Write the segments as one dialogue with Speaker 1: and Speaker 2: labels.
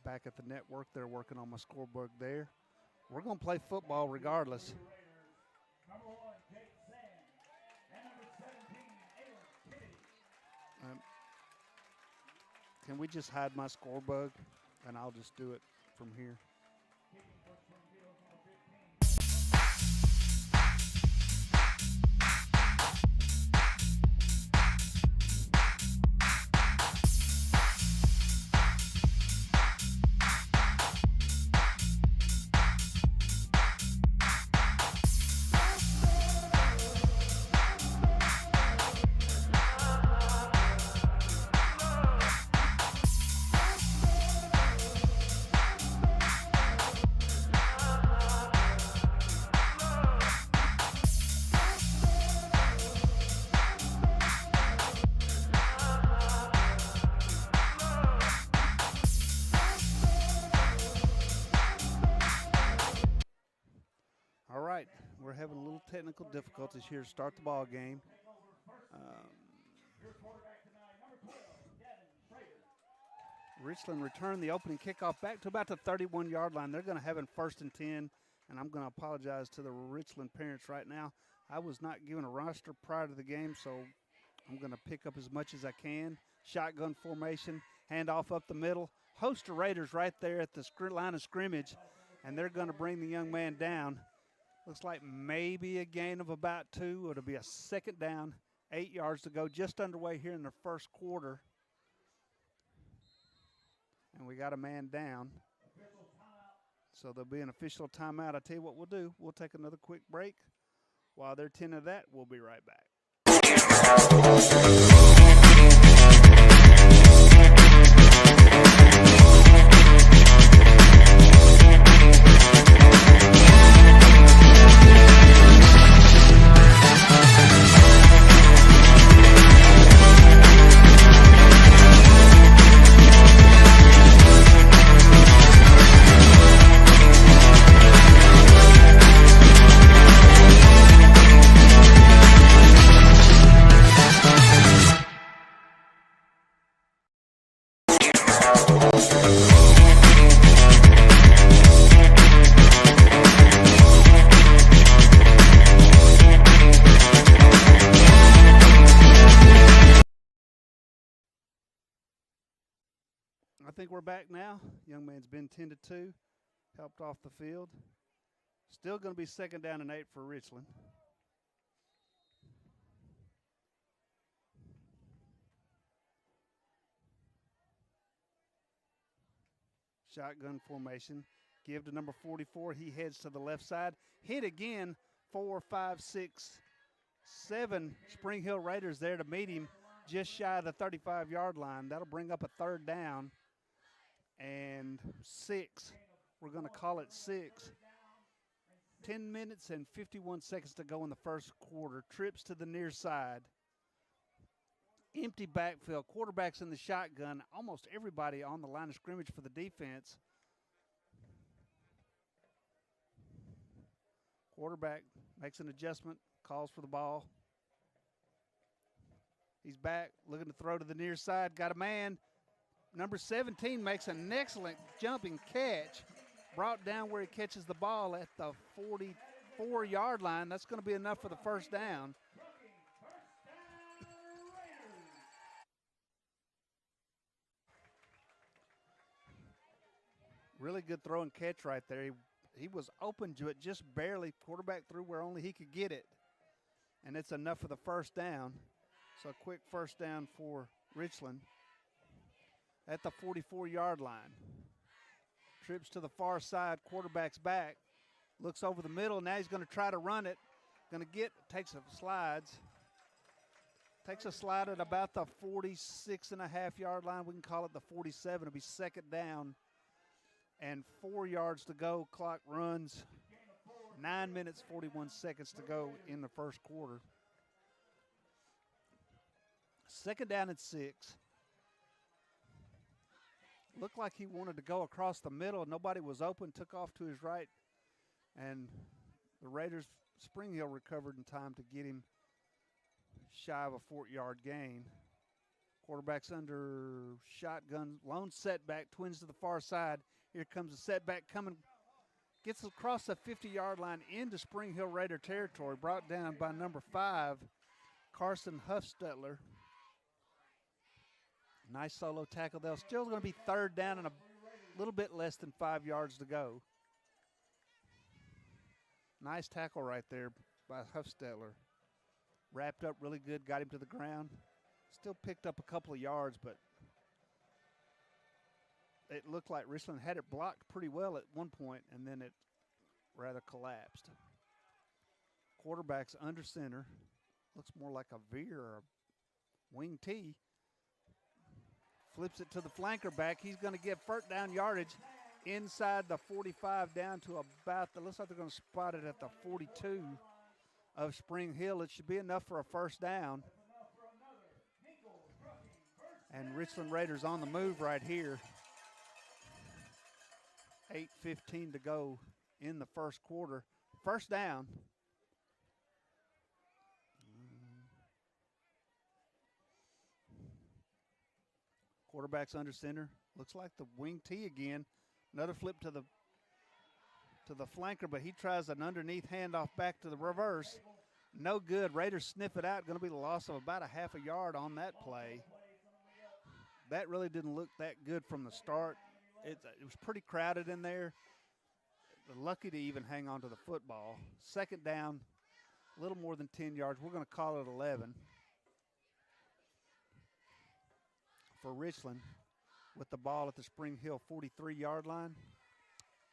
Speaker 1: back at the network. They're working on my scorebook there. We're going to play football regardless. Can we just hide my scorebook, and I'll just do it from here? We're having a little technical difficulties here to start the ball game. Richland returned the opening kickoff back to about the 31-yard line. They're going to have it 1st and 10, and I'm going to apologize to the Richland parents right now. I was not given a roster prior to the game, so I'm going to pick up as much as I can. Shotgun formation, handoff up the middle. Host of Raiders right there at the line of scrimmage, and they're going to bring the young man down. Looks like maybe a gain of about 2. It'll be a 2nd down, 8 yards to go, just underway here in the first quarter. And we got a man down. So there'll be an official timeout. I tell you what we'll do. We'll take another quick break. While they're tending to that, we'll be right back. I think we're back now. Young man's been tended to, helped off the field. Still going to be 2nd down and 8 for Richland. Shotgun formation. Give to number 44. He heads to the left side. Hit again. 4, 5, 6, 7 Spring Hill Raiders there to meet him just shy of the 35-yard line. That'll bring up a 3rd down. And 6. We're going to call it 6. 10 minutes and 51 seconds to go in the first quarter. Trips to the near side. Empty backfield. Quarterback's in the shotgun. Almost everybody on the line of scrimmage for the defense. Quarterback makes an adjustment, calls for the ball. He's back, looking to throw to the near side. Got a man. Number 17 makes an excellent jumping catch. Brought down where he catches the ball at the 44-yard line. That's going to be enough for the 1st down. Really good throw and catch right there. He was open to it just barely. Quarterback threw where only he could get it. And it's enough for the 1st down. So a quick 1st down for Richland at the 44-yard line. Trips to the far side, quarterback's back. Looks over the middle, now he's going to try to run it. Takes a slide at about the 46.5-yard line. We can call it the 47. It'll be 2nd down and 4 yards to go. Clock runs. 9 minutes, 41 seconds to go in the first quarter. 2nd down and 6. Looked like he wanted to go across the middle. Nobody was open, took off to his right. And the Raiders, Spring Hill recovered in time to get him shy of a 4-yard gain. Quarterback's under shotgun, lone setback, twins to the far side. Here comes the setback coming, gets across the 50-yard line into Spring Hill Raider territory, brought down by number 5, Carson Huffstetler. Nice solo tackle. They're still going to be third down and a little bit less than 5 yards to go. Nice tackle right there by Huffstetler. Wrapped up really good, got him to the ground. Still picked up a couple of yards, but it looked like Richland had it blocked pretty well at one point, and then it rather collapsed. Quarterback's under center. Looks more like a veer or a wing T. Flips it to the flanker back. He's going to get first down yardage inside the 45 down to about the, looks like they're going to spot it at the 42 of Spring Hill. It should be enough for a first down. And Richland Raiders on the move right here. 8:15 to go in the first quarter. First down. Quarterback's under center. Looks like the wing T again. Another flip to the flanker, but he tries an underneath handoff back to the reverse. No good. Raiders sniff it out. Going to be the loss of about a half a yard on that play. That really didn't look that good from the start. It was pretty crowded in there. They're lucky to even hang on to the football. Second down, a little more than 10 yards. We're going to call it 11 for Richland with the ball at the Spring Hill 43-yard line.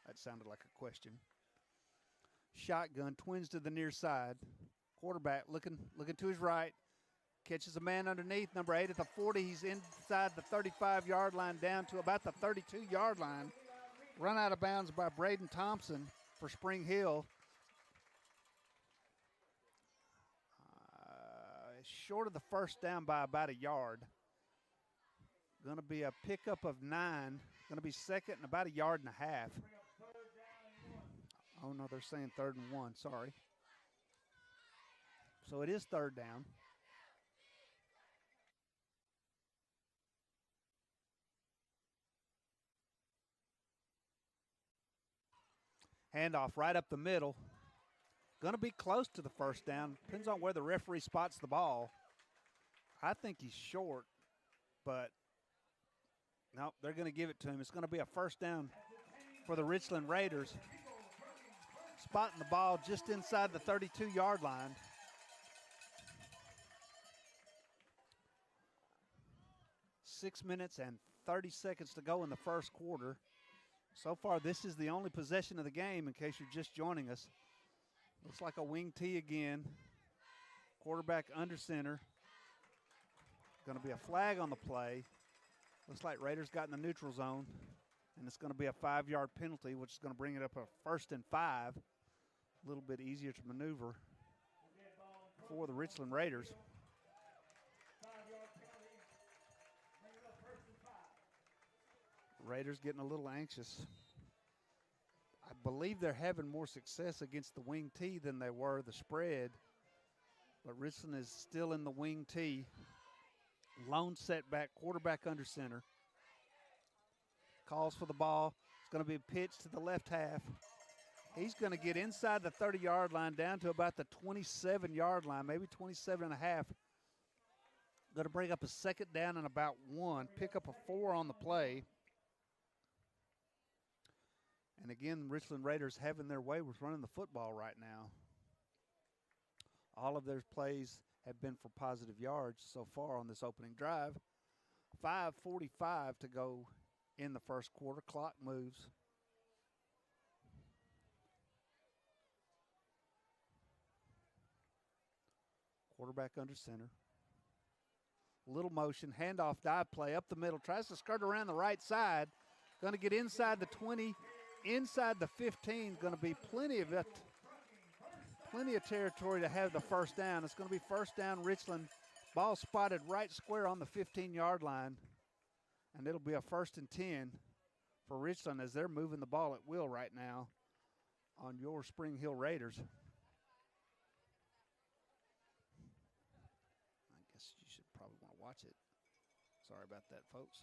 Speaker 1: That sounded like a question. Shotgun, twins to the near side. Quarterback looking to his right. Catches a man underneath, number 8 at the 40. He's inside the 35-yard line down to about the 32-yard line. Run out of bounds by Braden Thompson for Spring Hill. Short of the first down by about a yard. Going to be a pickup of 9. Going to be second and about a yard and a half. Oh, no, they're saying 3rd and 1. Sorry. So it is third down. Handoff right up the middle. Going to be close to the first down. Depends on where the referee spots the ball. I think he's short, but no, they're going to give it to him. It's going to be a first down for the Richland Raiders. Spotting the ball just inside the 32-yard line. Six minutes and 30 seconds to go in the first quarter. So far, this is the only possession of the game in case you're just joining us. Looks like a wing T again. Quarterback under center. Going to be a flag on the play. Looks like Raiders got in the neutral zone. And it's going to be a 5-yard penalty, which is going to bring it up a 1st and 5. A little bit easier to maneuver for the Richland Raiders. Raiders getting a little anxious. I believe they're having more success against the wing T than they were the spread. But Richland is still in the wing T. Lone setback, quarterback under center. Calls for the ball. It's going to be a pitch to the left half. He's going to get inside the 30-yard line down to about the 27-yard line, maybe 27 and a half. Going to bring up a second down and about 1. Pick up a 4 on the play. And again, Richland Raiders having their way with running the football right now. All of their plays have been for positive yards so far on this opening drive. 5:45 to go in the first quarter. Clock moves. Quarterback under center. Little motion, handoff, dive play up the middle. Tries to skirt around the right side. Going to get inside the 20. Inside the 15, going to be plenty of territory to have the first down. It's going to be first down Richland. Ball spotted right square on the 15-yard line. And it'll be a 1st and 10 for Richland as they're moving the ball at will right now on your Spring Hill Raiders. I guess you should probably want to watch it. Sorry about that, folks.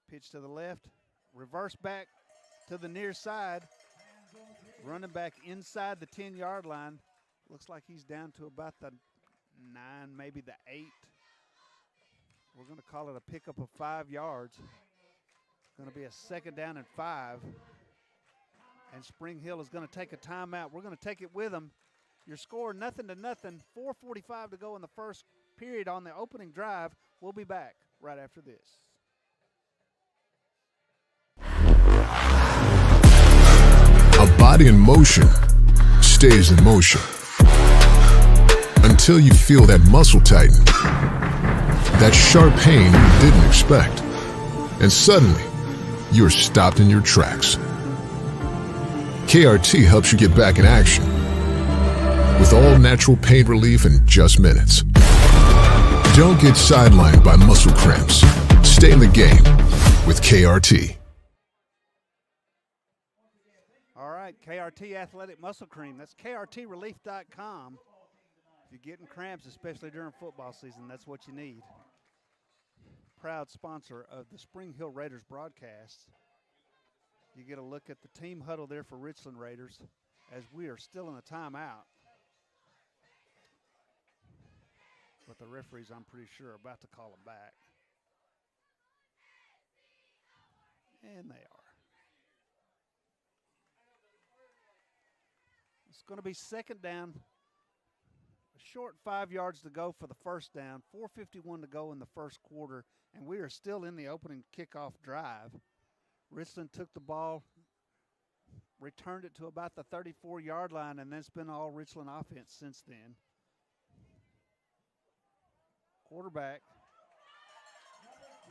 Speaker 1: Pitch to the left. Reverse back to the near side. Running back inside the 10-yard line. Looks like he's down to about the 9, maybe the 8. We're going to call it a pickup of 5 yards. Going to be a 2nd down and 5. And Spring Hill is going to take a timeout. We're going to take it with them. Your score 0-0. 4:45 to go in the first period on the opening drive. We'll be back right after this.
Speaker 2: A body in motion stays in motion until you feel that muscle tighten, that sharp pain you didn't expect, and suddenly you're stopped in your tracks. KRT helps you get back in action with all natural pain relief in just minutes. Don't get sidelined by muscle cramps. Stay in the game with KRT.
Speaker 1: All right, KRT Athletic Muscle Cream. That's krtrelief.com. If you're getting cramps, especially during football season, that's what you need. Proud sponsor of the Spring Hill Raiders broadcast. You get a look at the team huddle there for Richland Raiders as we are still in a timeout. But the referees, I'm pretty sure, are about to call them back. And they are. It's going to be 2nd down. A short 5 yards to go for the first down. 4:51 to go in the first quarter. And we are still in the opening kickoff drive. Richland took the ball, returned it to about the 34-yard line, and that's been all Richland offense since then. Quarterback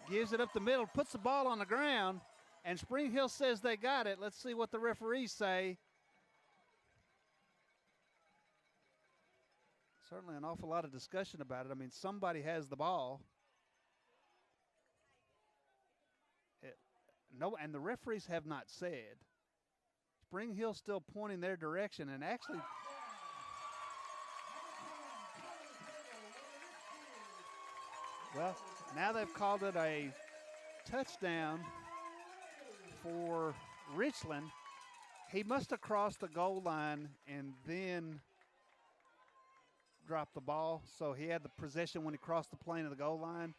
Speaker 1: gives it up the middle, puts the ball on the ground, and Spring Hill says they got it. Let's see what the referees say. Certainly an awful lot of discussion about it. I mean, somebody has the ball. No, and the referees have not said. Spring Hill still pointing their direction, and actually well, now they've called it a touchdown for Richland. He must have crossed the goal line and then dropped the ball, so he had the possession when he crossed the plane of the goal line.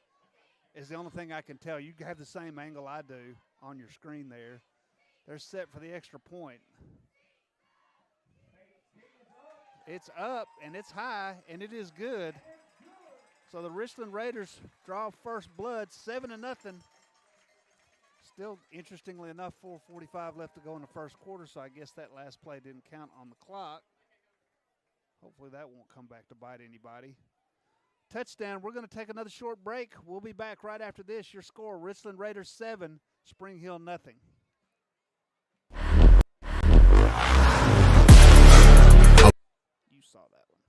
Speaker 1: Is the only thing I can tell. You have the same angle I do on your screen there. They're set for the extra point. It's up, and it's high, and it is good. So the Richland Raiders draw first blood, 7-0. Still, interestingly enough, 4:45 left to go in the first quarter, so I guess that last play didn't count on the clock. Hopefully that won't come back to bite anybody. Touchdown. We're going to take another short break. We'll be back right after this. Your score, Richland Raiders 7, Spring Hill 0. You saw that one.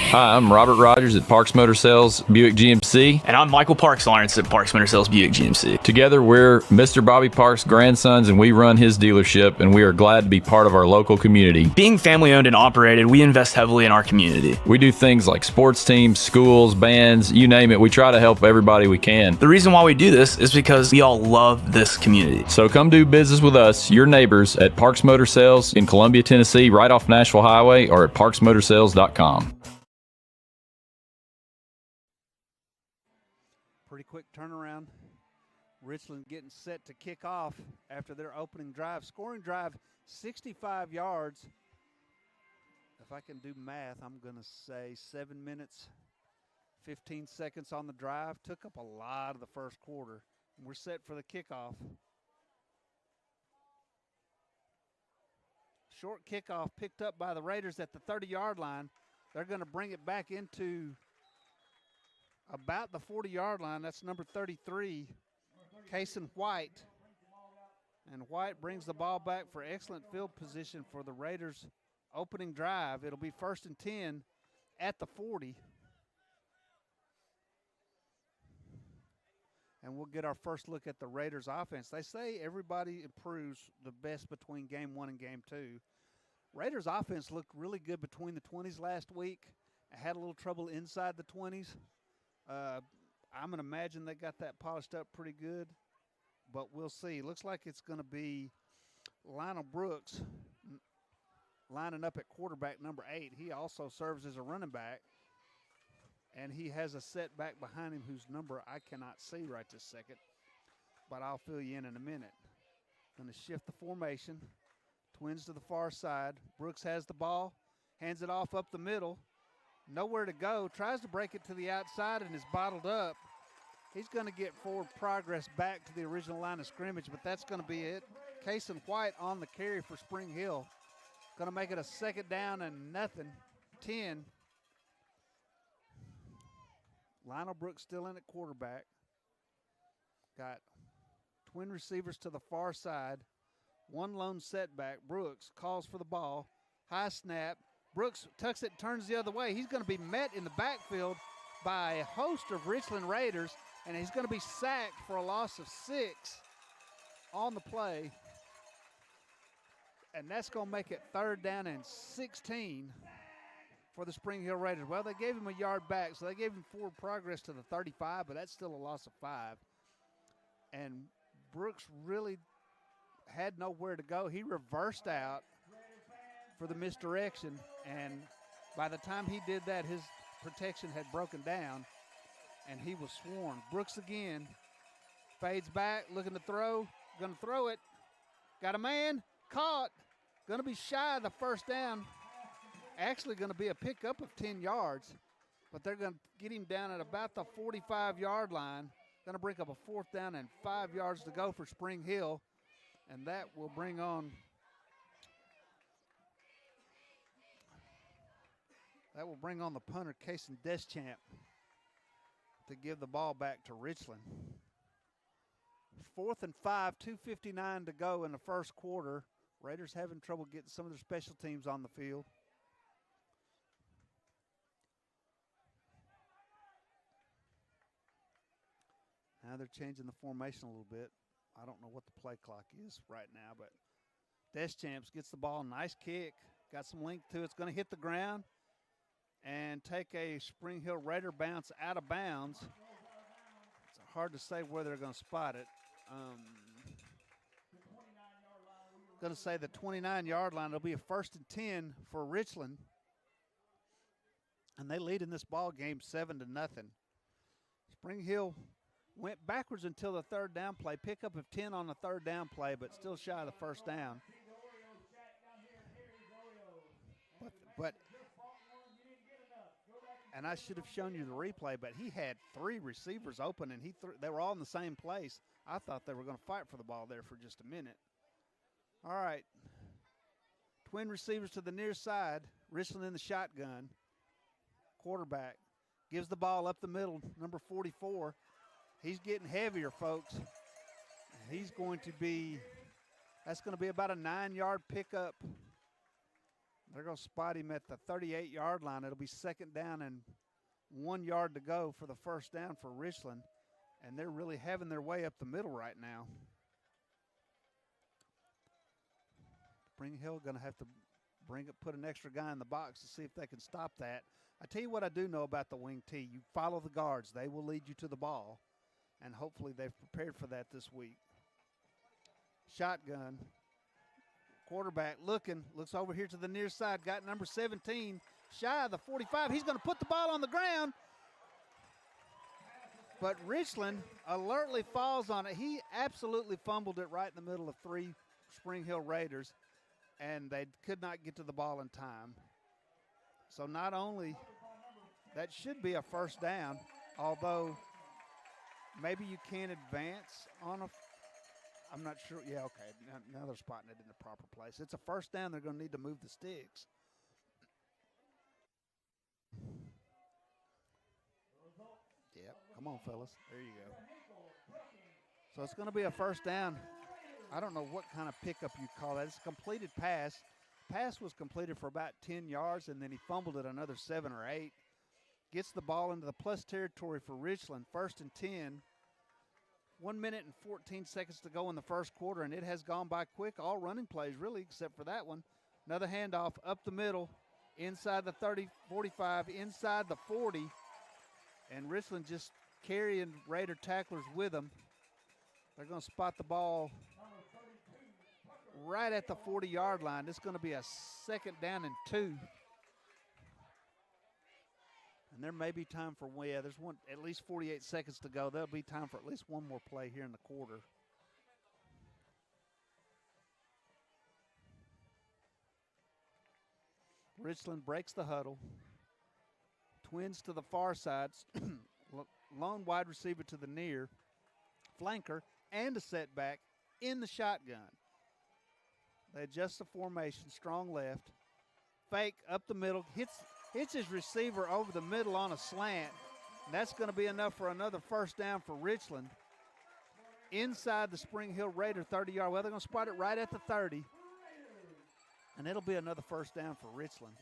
Speaker 3: Hi, I'm Robert Rogers at Parks Motor Sales Buick GMC.
Speaker 4: And I'm Michael Parks Lawrence at Parks Motor Sales Buick GMC.
Speaker 3: Together, we're Mr. Bobby Parks' grandsons, and we run his dealership, and we are glad to be part of our local community.
Speaker 4: Being family owned and operated, we invest heavily in our community.
Speaker 3: We do things like sports teams, schools, bands, you name it. We try to help everybody we can.
Speaker 4: The reason why we do this is because we all love this community.
Speaker 3: So come do business with us, your neighbors, at Parks Motor Sales in Columbia, Tennessee, right off Nashville Highway, or at parksmotorsales.com.
Speaker 1: Pretty quick turnaround. Richland getting set to kick off after their opening drive. Scoring drive, 65 yards. If I can do math, I'm going to say 7 minutes, 15 seconds on the drive. Took up a lot of the first quarter. We're set for the kickoff. Short kickoff picked up by the Raiders at the 30-yard line. They're going to bring it back into about the 40-yard line. That's number 33, Kason White. And White brings the ball back for excellent field position for the Raiders' opening drive. It'll be 1st and 10 at the 40. And we'll get our first look at the Raiders' offense. They say everybody improves the best between game 1 and game 2. Raiders offense looked really good between the 20s last week. Had a little trouble inside the 20s. I'm going to imagine they got that polished up pretty good, but we'll see. Looks like it's going to be Lionel Brooks lining up at quarterback number 8. He also serves as a running back, and he has a setback behind him whose number I cannot see right this second, but I'll fill you in a minute. Going to shift the formation. Twins to the far side. Brooks has the ball, hands it off up the middle. Nowhere to go, tries to break it to the outside and is bottled up. He's going to get forward progress back to the original line of scrimmage, but that's going to be it. Kason White on the carry for Spring Hill. Going to make it a 2nd down and nothing, 10. Lionel Brooks still in at quarterback. Got twin receivers to the far side. One lone setback. Brooks calls for the ball. High snap. Brooks tucks it, turns the other way. He's going to be met in the backfield by a host of Richland Raiders, and he's going to be sacked for a loss of 6 on the play. And that's going to make it 3rd down and 16 for the Spring Hill Raiders. Well, they gave him a yard back, so they gave him forward progress to the 35, but that's still a loss of 5. And Brooks really had nowhere to go. He reversed out for the misdirection, and by the time he did that, his protection had broken down, and he was swarmed. Brooks again fades back, looking to throw, going to throw it. Got a man, caught, going to be shy of the 1st down. Actually going to be a pickup of 10 yards, but they're going to get him down at about the 45-yard line. Going to bring up a 4th down and 5 yards to go for Spring Hill, and that will bring on the punter, Kason Deschamps, to give the ball back to Richland. 4th and 5, 2:59 to go in the first quarter. Raiders having trouble getting some of their special teams on the field. Now they're changing the formation a little bit. I don't know what the play clock is right now, but Deschamps gets the ball. Nice kick. Got some length to it. It's going to hit the ground and take a Spring Hill Raider bounce out of bounds. It's hard to say where they're going to spot it. Going to say the 29-yard line. It'll be a 1st and 10 for Richland, and they lead in this ball game 7-0. Spring Hill went backwards until the 3rd down play. Pickup of 10 on the 3rd down play, but still shy of the 1st down. But and I should have shown you the replay, but he had 3 receivers open, and they were all in the same place. I thought they were going to fight for the ball there for just a minute. All right. Twin receivers to the near side. Richland in the shotgun. Quarterback gives the ball up the middle, number 44. He's getting heavier, folks. He's going to be, that's going to be about a 9-yard pickup. They're going to spot him at the 38-yard line. It'll be 2nd down and 1 yard to go for the 1st down for Richland. And they're really having their way up the middle right now. Spring Hill going to have to put an extra guy in the box to see if they can stop that. I tell you what I do know about the wing T. You follow the guards. They will lead you to the ball. And hopefully they've prepared for that this week. Shotgun. Quarterback looks over here to the near side, got number 17, shy of the 45. He's going to put the ball on the ground. But Richland alertly falls on it. He absolutely fumbled it right in the middle of 3 Spring Hill Raiders, and they could not get to the ball in time. So not only, that should be a 1st down, although maybe you can't advance on a, I'm not sure. Yeah, okay. Now they're spotting it in the proper place. It's a 1st down. They're going to need to move the sticks. Yep. Come on, fellas. There you go. So it's going to be a 1st down. I don't know what kind of pickup you call that. It's a completed pass. Pass was completed for about 10 yards, and then he fumbled it another 7 or 8. Gets the ball into the plus territory for Richland. 1st and 10. 1 minute and 14 seconds to go in the first quarter, and it has gone by quick. All running plays, really, except for that one. Another handoff up the middle, inside the 30, 45, inside the 40. And Richland just carrying Raider tacklers with them. They're going to spot the ball right at the 40-yard line. This is going to be a 2nd down and 2. And there may be time for, there's at least 48 seconds to go. There'll be time for at least one more play here in the quarter. Richland breaks the huddle. Twins to the far side. Lone wide receiver to the near. Flanker and a setback in the shotgun. They adjust the formation. Strong left. Fake up the middle. Hits his receiver over the middle on a slant. And that's going to be enough for another 1st down for Richland. Inside the Spring Hill Raider 30-yard. Well, they're going to spot it right at the 30. And it'll be another 1st down for Richland.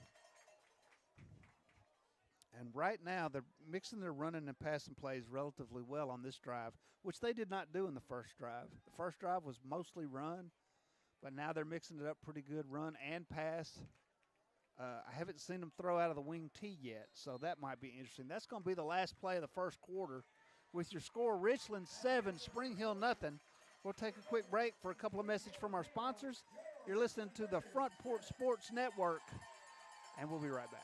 Speaker 1: And right now, they're mixing their running and passing plays relatively well on this drive, which they did not do in the first drive. The first drive was mostly run, but now they're mixing it up pretty good, run and pass. I haven't seen them throw out of the wing T yet, so that might be interesting. That's going to be the last play of the first quarter. With your score, Richland 7, Spring Hill nothing. We'll take a quick break for a couple of messages from our sponsors. You're listening to the Front Porch Sports Network, and we'll be right back.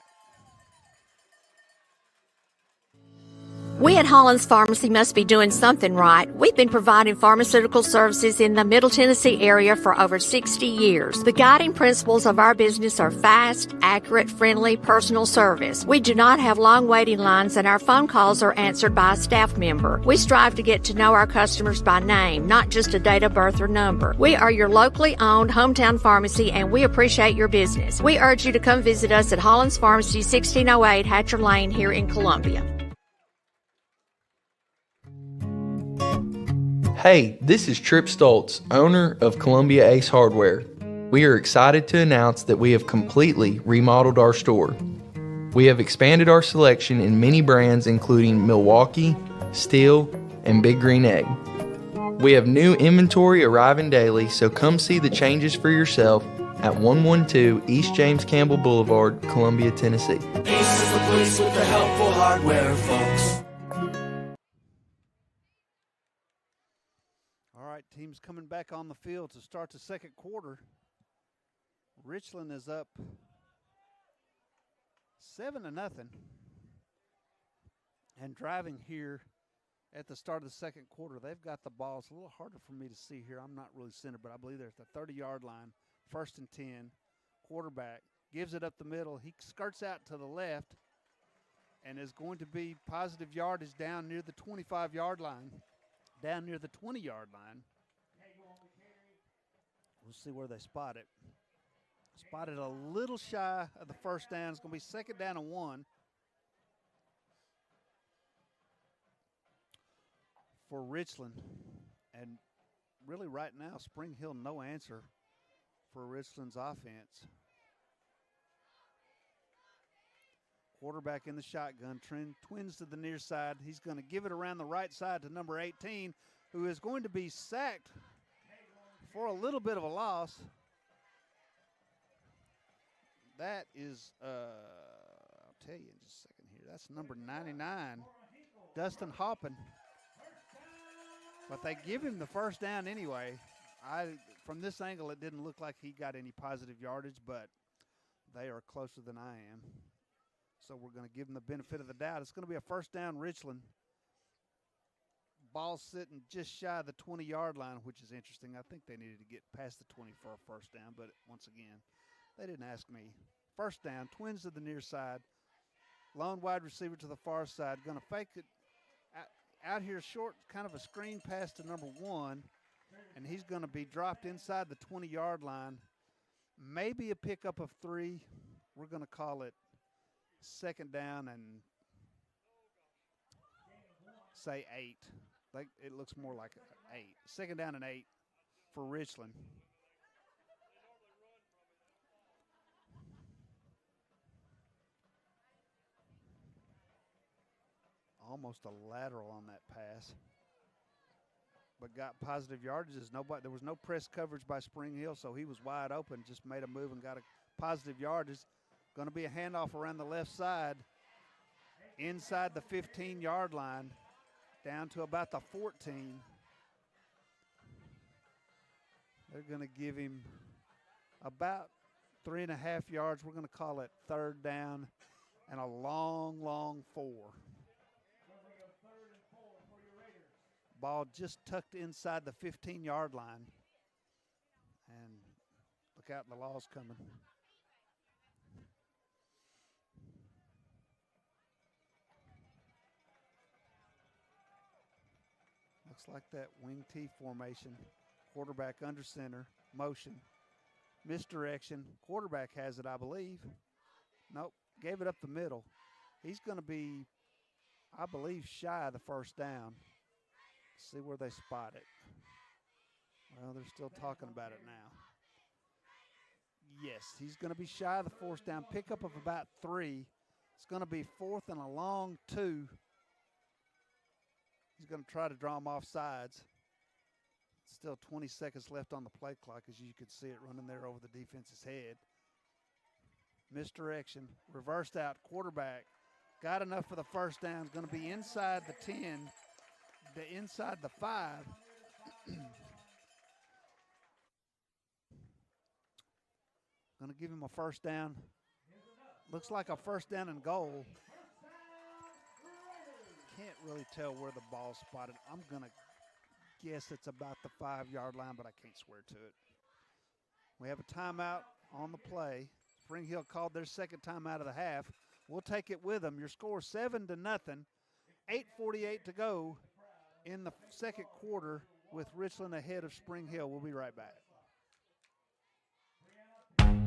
Speaker 5: We at Hollins Pharmacy must be doing something right. We've been providing pharmaceutical services in the Middle Tennessee area for over 60 years. The guiding principles of our business are fast, accurate, friendly, personal service. We do not have long waiting lines, and our phone calls are answered by a staff member. We strive to get to know our customers by name, not just a date of birth or number. We are your locally owned hometown pharmacy, and we appreciate your business. We urge you to come visit us at Hollins Pharmacy, 1608 Hatcher Lane here in Columbia.
Speaker 6: Hey, this is Trip Stoltz, owner of Columbia Ace Hardware. We are excited to announce that we have completely remodeled our store. We have expanded our selection in many brands including Milwaukee, Steel, and Big Green Egg. We have new inventory arriving daily, so come see the changes for yourself at 112 East James Campbell Boulevard, Columbia, Tennessee.
Speaker 7: Ace is the place with the helpful hardware, folks.
Speaker 1: Teams coming back on the field to start the second quarter. Richland is up 7-0 and driving here at the start of the second quarter. They've got the ball. It's a little harder for me to see here. I'm not really centered, but I believe they're at the 30-yard line, 1st and 10. Quarterback gives it up the middle. He skirts out to the left and is going to be positive yardage down near the 25-yard line, down near the 20-yard line. We'll see where they spot it. Spotted a little shy of the 1st down. It's going to be 2nd down and 1 for Richland. And really right now, Spring Hill no answer for Richland's offense. Quarterback in the shotgun, twins to the near side. He's going to give it around the right side to number 18, who is going to be sacked for a little bit of a loss. That is, I'll tell you in just a second here, that's number 99, Dustin Hoppin. But they give him the 1st down anyway. From this angle, it didn't look like he got any positive yardage, but they are closer than I am. So we're going to give him the benefit of the doubt. It's going to be a 1st down, Richland. Ball sitting just shy of the 20-yard line, which is interesting. I think they needed to get past the 20 for a 1st down, but once again, they didn't ask me. 1st down, twins to the near side. Lone wide receiver to the far side. Going to fake it out here short, kind of a screen pass to number 1, and he's going to be dropped inside the 20-yard line. Maybe a pickup of 3. We're going to call it 2nd down and say 8. It looks more like 8. 2nd down and 8 for Richland. Almost a lateral on that pass, but got positive yardages. There was no press coverage by Spring Hill, so he was wide open. Just made a move and got a positive yardage. Going to be a handoff around the left side, inside the 15-yard line, down to about the 14. They're going to give him about 3.5 yards. We're going to call it third down and a long, long 4. Ball just tucked inside the 15-yard line. And look out, the law's coming. Looks like that wing T formation. Quarterback under center, motion, misdirection. Quarterback has it, I believe. Nope, gave it up the middle. He's going to be, I believe, shy of the first down. See where they spot it. Well, they're still talking about it now. Yes, he's going to be shy of the fourth down. Pickup of about 3. It's going to be 4th and a long 2. He's going to try to draw him off sides. Still 20 seconds left on the play clock, as you could see it running there over the defense's head. Misdirection, reversed out, quarterback. Got enough for the first down. Going to be inside the 10, inside the 5. Going to give him a first down. Looks like a first down and goal. Can't really tell where the ball's spotted. I'm going to guess it's about the 5-yard line, but I can't swear to it. We have a timeout on the play. Spring Hill called their second timeout of the half. We'll take it with them. Your score 7-0. 8:48 to go in the second quarter with Richland ahead of Spring Hill. We'll be right back.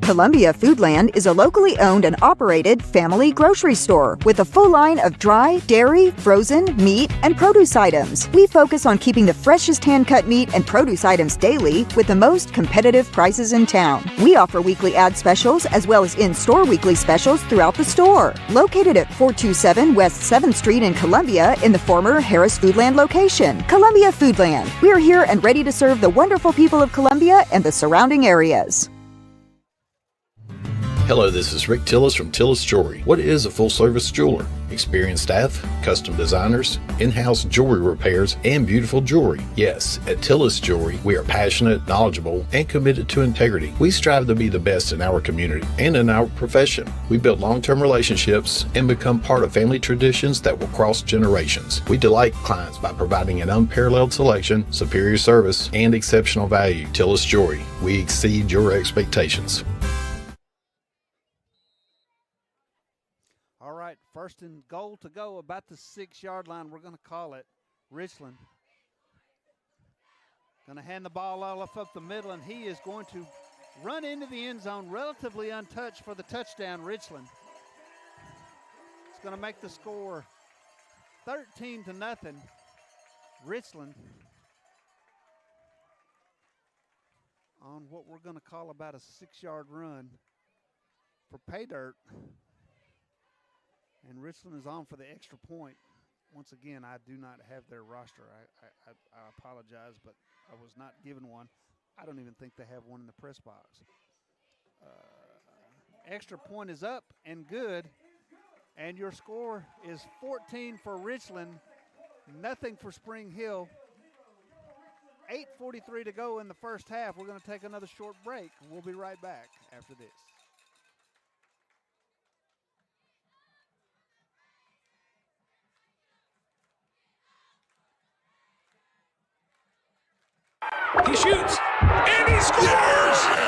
Speaker 8: Columbia Foodland is a locally owned and operated family grocery store with a full line of dry, dairy, frozen, meat, and produce items. We focus on keeping the freshest hand-cut meat and produce items daily with the most competitive prices in town. We offer weekly ad specials as well as in-store weekly specials throughout the store. Located at 427 West 7th Street in Columbia in the former Harris Foodland location. Columbia Foodland. We are here and ready to serve the wonderful people of Columbia and the surrounding areas.
Speaker 9: Hello, this is Rick Tillis from Tillis Jewelry. What is a full-service jeweler? Experienced staff, custom designers, in-house jewelry repairs, and beautiful jewelry. Yes, at Tillis Jewelry, we are passionate, knowledgeable, and committed to integrity. We strive to be the best in our community and in our profession. We build long-term relationships and become part of family traditions that will cross generations. We delight clients by providing an unparalleled selection, superior service, and exceptional value. Tillis Jewelry, we exceed your expectations.
Speaker 1: First and goal to go, about the 6-yard line. We're going to call it. Richland going to hand the ball all up the middle, and he is going to run into the end zone relatively untouched for the touchdown. Richland. It's going to make the score 13-0. Richland on what we're going to call about a 6-yard run for pay dirt. And Richland is on for the extra point. Once again, I do not have their roster. I apologize, but I was not given one. I don't even think they have one in the press box. Extra point is up and good. And your score is 14 for Richland, nothing for Spring Hill. 8:43 to go in the first half. We're going to take another short break. We'll be right back after this.
Speaker 7: He shoots, and he scores!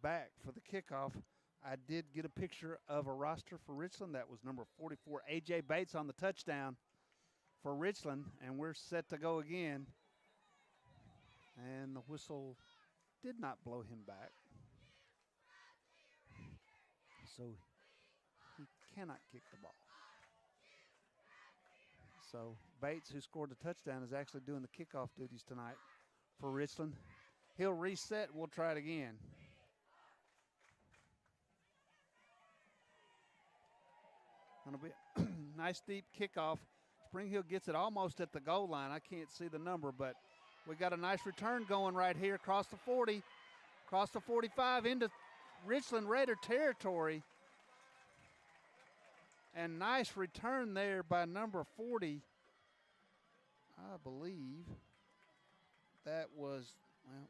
Speaker 1: Back for the kickoff. I did get a picture of a roster for Richland. That was number 44, A.J. Bates, on the touchdown for Richland, and we're set to go again. And the whistle did not blow him back. so he cannot kick the ball. So Bates, who scored the touchdown, is actually doing the kickoff duties tonight for Richland. He'll reset. We'll try it again. Going to be a nice deep kickoff. Spring Hill gets it almost at the goal line. I can't see the number, but we got a nice return going right here across the 40, across the 45 into Richland Raider territory. And nice return there by number 40. I believe that was, well,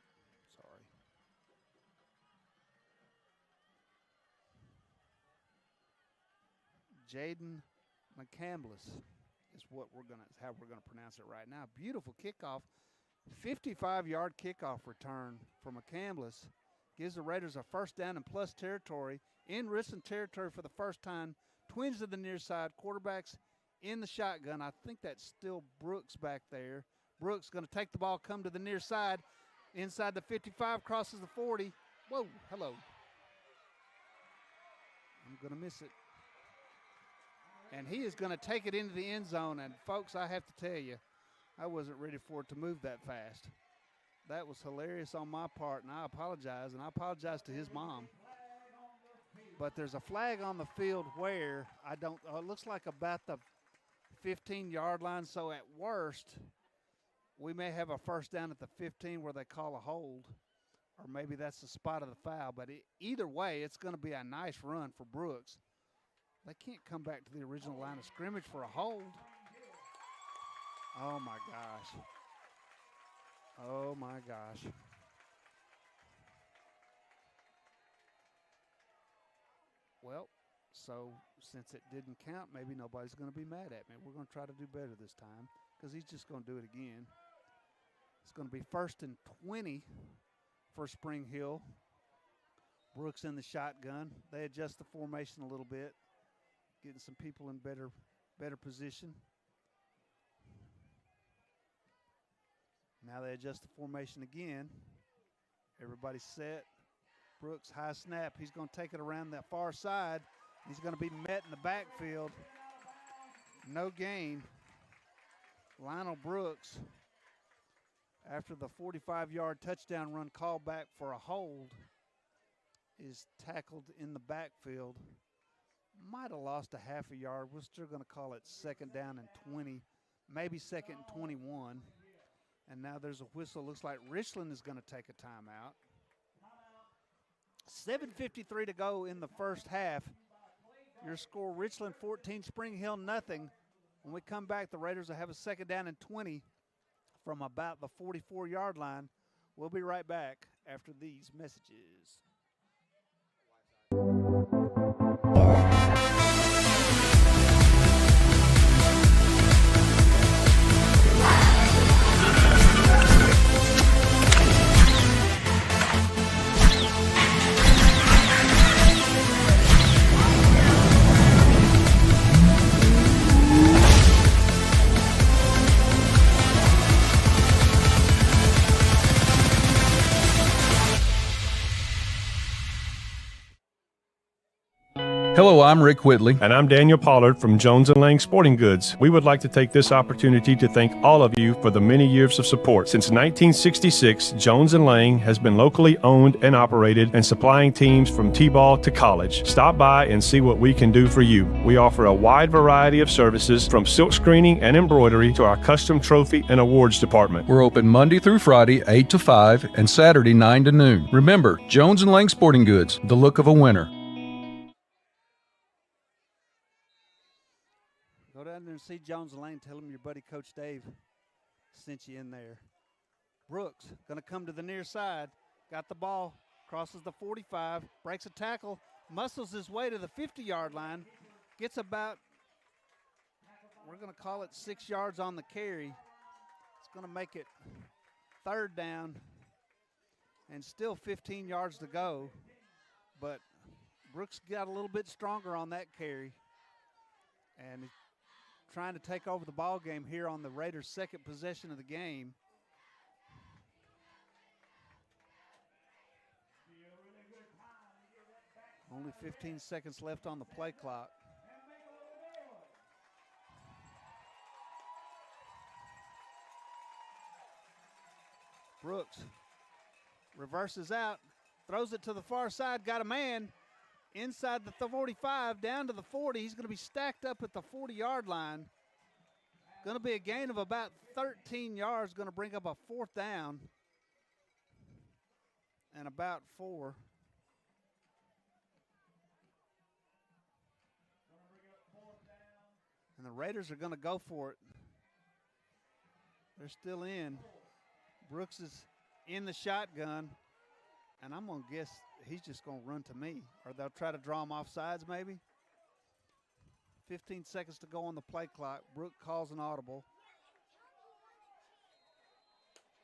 Speaker 1: sorry. Jaden McCandless is how we're gonna pronounce it right now. Beautiful kickoff, 55-yard kickoff return for McCandless. Gives the Raiders a first down and plus territory in Richland territory for the first time. Twins to the near side, quarterbacks in the shotgun. I think that's still Brooks back there. Brooks going to take the ball, come to the near side. Inside the 55, crosses the 40. Whoa, hello. I'm going to miss it. And he is going to take it into the end zone. And, folks, I have to tell you, I wasn't ready for it to move that fast. That was hilarious on my part, and I apologize. And I apologize to his mom. But there's a flag on the field where it looks like about the 15-yard line. So at worst, we may have a first down at the 15 where they call a hold, or maybe that's the spot of the foul. But either way, it's going to be a nice run for Brooks. They can't come back to the original line of scrimmage for a hold. Oh, my gosh. Oh, my gosh. Well, so since it didn't count, maybe nobody's going to be mad at me. We're going to try to do better this time because he's just going to do it again. It's going to be 1st and 20 for Spring Hill. Brooks in the shotgun. They adjust the formation a little bit, getting some people in better position. Now they adjust the formation again. Everybody's set. Brooks, high snap. He's going to take it around that far side. He's going to be met in the backfield. No gain. Lionel Brooks, after the 45-yard touchdown run called back for a hold, is tackled in the backfield. Might have lost a half a yard. We're still going to call it 2nd down and 20, maybe 2nd and 21. And now there's a whistle. Looks like Richland is going to take a timeout. 7:53 to go in the first half. Your score, Richland 14, Spring Hill nothing. When we come back, the Raiders will have a 2nd down and 20 from about the 44-yard line. We'll be right back after these messages.
Speaker 10: Hello, I'm Rick Whitley.
Speaker 11: And I'm Daniel Pollard from Jones & Lang Sporting Goods. We would like to take this opportunity to thank all of you for the many years of support. Since 1966, Jones & Lang has been locally owned and operated and supplying teams from T-ball to college. Stop by and see what we can do for you. We offer a wide variety of services from silk screening and embroidery to our custom trophy and awards department.
Speaker 10: We're open Monday through Friday, 8 to 5, and Saturday, 9 to noon. Remember, Jones & Lang Sporting Goods, the look of a winner.
Speaker 1: Go down there and see Jones Lane. Tell him your buddy Coach Dave sent you in there. Brooks going to come to the near side. Got the ball. Crosses the 45. Breaks a tackle. Muscles his way to the 50-yard line. Gets about, we're going to call it 6 yards on the carry. It's going to make it 3rd down and still 15 yards to go. But Brooks got a little bit stronger on that carry. And trying to take over the ball game here on the Raiders' 2nd possession of the game. Only 15 seconds left on the play clock. Brooks reverses out, throws it to the far side, got a man inside the 45, down to the 40. He's going to be stacked up at the 40-yard line. Going to be a gain of about 13 yards, going to bring up a 4th down and about 4. And the Raiders are going to go for it. They're still in. Brooks is in the shotgun, and I'm going to guess he's just going to run to me, or they'll try to draw him off sides maybe. 15 seconds to go on the play clock. Brooks calls an audible.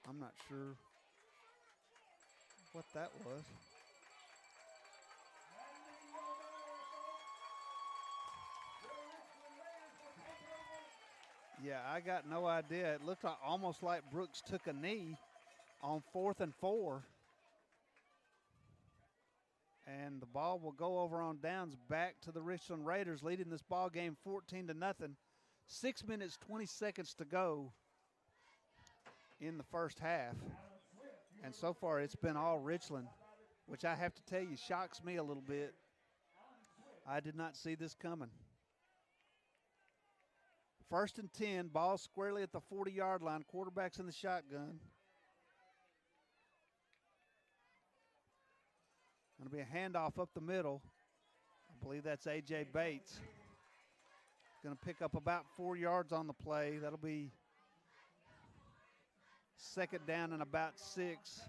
Speaker 1: I'm not sure what that was. Yeah, I got no idea. It looked like almost like Brooks took a knee on 4th and 4. And the ball will go over on downs back to the Richland Raiders, leading this ball game 14-0. 6 minutes, 20 seconds to go in the first half. And so far it's been all Richland, which I have to tell you shocks me a little bit. I did not see this coming. 1st and 10, ball squarely at the 40-yard line. Quarterback's in the shotgun. Going to be a handoff up the middle. I believe that's A.J. Bates. Going to pick up about 4 yards on the play. That'll be 2nd down and about 6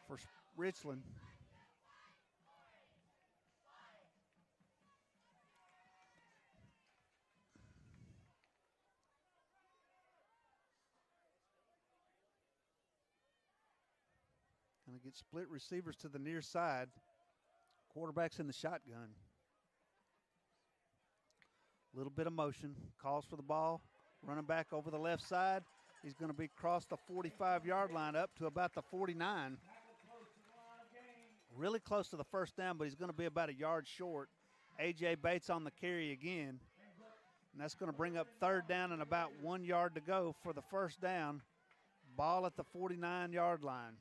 Speaker 1: for Richland. Going to get split receivers to the near side. Quarterback's in the shotgun. A little bit of motion. Calls for the ball. Running back over the left side. He's going to be across the 45-yard line up to about the 49. Really close to the 1st down, but he's going to be about a yard short. A.J. Bates on the carry again. And that's going to bring up 3rd down and about 1 yard to go for the 1st down. Ball at the 49-yard line.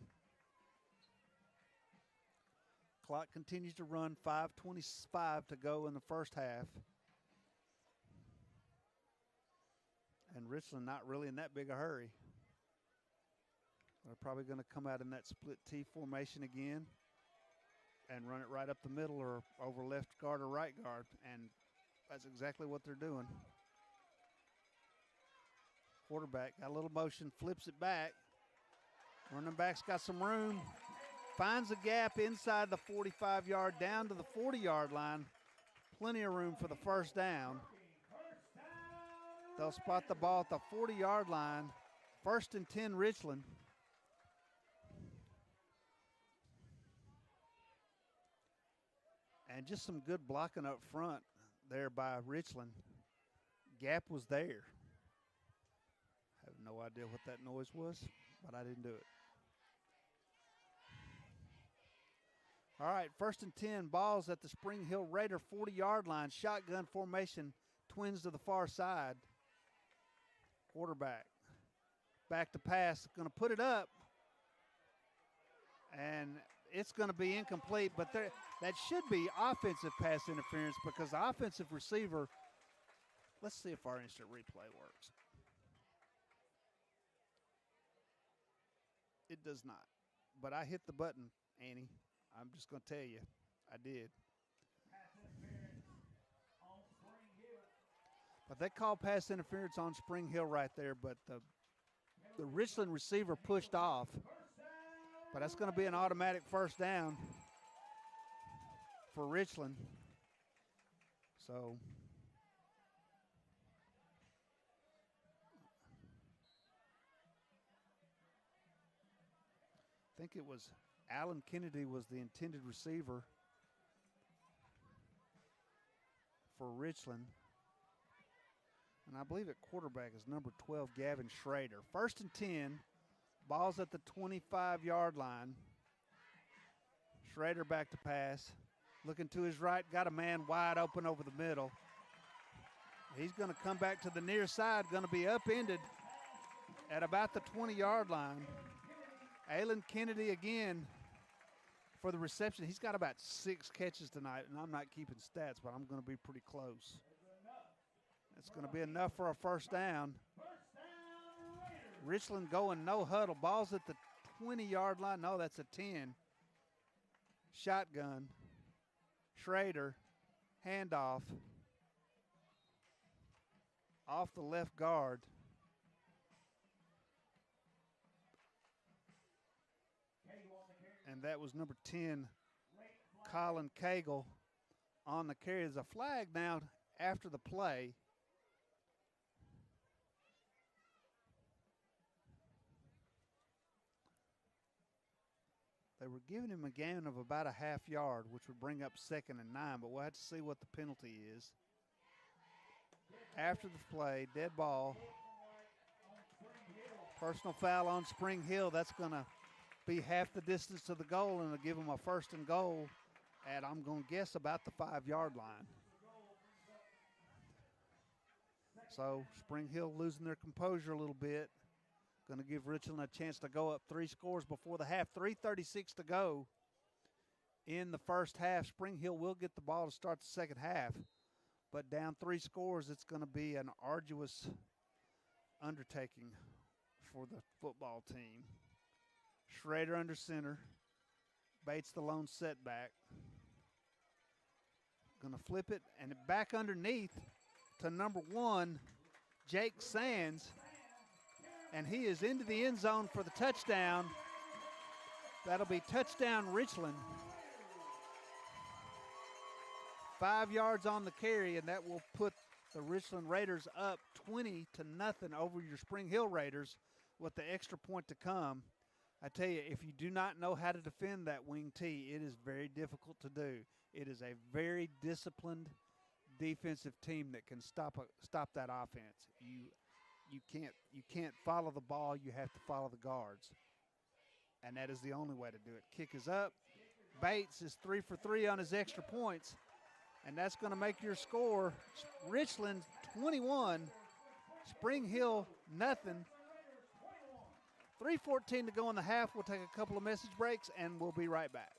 Speaker 1: Clock continues to run, 5:25 to go in the first half. And Richland not really in that big a hurry. They're probably going to come out in that split T formation again and run it right up the middle or over left guard or right guard. And that's exactly what they're doing. Quarterback got a little motion, flips it back. Running back's got some room. Finds a gap inside the 45-yard down to the 40-yard line. Plenty of room for the 1st down. They'll spot the ball at the 40-yard line. 1st and 10 Richland. And just some good blocking up front there by Richland. Gap was there. I have no idea what that noise was, but I didn't do it. All right, 1st and 10, balls at the Spring Hill Raider 40-yard line. Shotgun formation, twins to the far side. Quarterback, back to pass, going to put it up. And it's going to be incomplete, but that should be offensive pass interference because the offensive receiver, let's see if our instant replay works. It does not, but I hit the button, Annie. I'm just going to tell you, I did. But they called pass interference on Spring Hill right there, but the Richland receiver pushed off. But that's going to be an automatic 1st down for Richland. So I think it was Alan Kennedy was the intended receiver for Richland. And I believe at quarterback is number 12, Gavin Schrader. 1st and 10, ball's at the 25-yard line. Schrader back to pass. Looking to his right, got a man wide open over the middle. He's going to come back to the near side, going to be upended at about the 20-yard line. Aylin Kennedy again for the reception. He's got about 6 catches tonight, and I'm not keeping stats, but I'm going to be pretty close. It's going to be enough for a first down. Richland going no huddle. Ball's at the 20-yard line. No, that's a 10. Shotgun. Schrader. Handoff. Off the left guard. And that was number 10, Colin Cagle, on the carry. There's a flag now after the play. They were giving him a gain of about a half yard, which would bring up 2nd and 9, but we'll have to see what the penalty is. After the play, dead ball. Personal foul on Spring Hill. That's going to be half the distance to the goal, and it'll give them a 1st and goal at, I'm going to guess, about the 5-yard line. So Spring Hill losing their composure a little bit. Going to give Richland a chance to go up 3 scores before the half. 3:36 to go in the first half. Spring Hill will get the ball to start the second half, but down 3 scores, it's going to be an arduous undertaking for the football team. Schrader under center. Bates the lone setback. Going to flip it and back underneath to number 1, Jake Sands. And he is into the end zone for the touchdown. That'll be touchdown Richland. 5 yards on the carry, and that will put the Richland Raiders up 20-0 over your Spring Hill Raiders with the extra point to come. I tell you, if you do not know how to defend that wing T, it is very difficult to do. It is a very disciplined defensive team that can stop that offense. You can't follow the ball. You have to follow the guards, and that is the only way to do it. Kick is up. Bates is 3 for 3 on his extra points, and that's going to make your score Richland 21, Spring Hill nothing. 3:14 to go in the half. We'll take a couple of message breaks, and we'll be right back.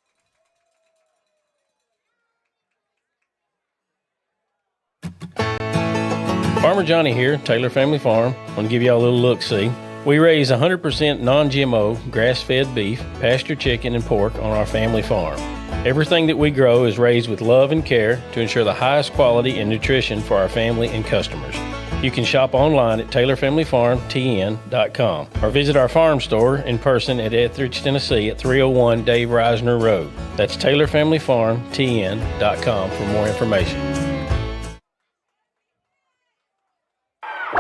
Speaker 12: Farmer Johnny here, Taylor Family Farm. I want to give y'all a little look-see. We raise 100% non-GMO, grass-fed beef, pasture chicken, and pork on our family farm. Everything that we grow is raised with love and care to ensure the highest quality and nutrition for our family and customers. You can shop online at TaylorFamilyFarmTN.com or visit our farm store in person at Etheridge, Tennessee at 301 Dave Reisner Road. That's TaylorFamilyFarmTN.com for more information.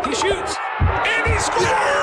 Speaker 7: He shoots, and he scores!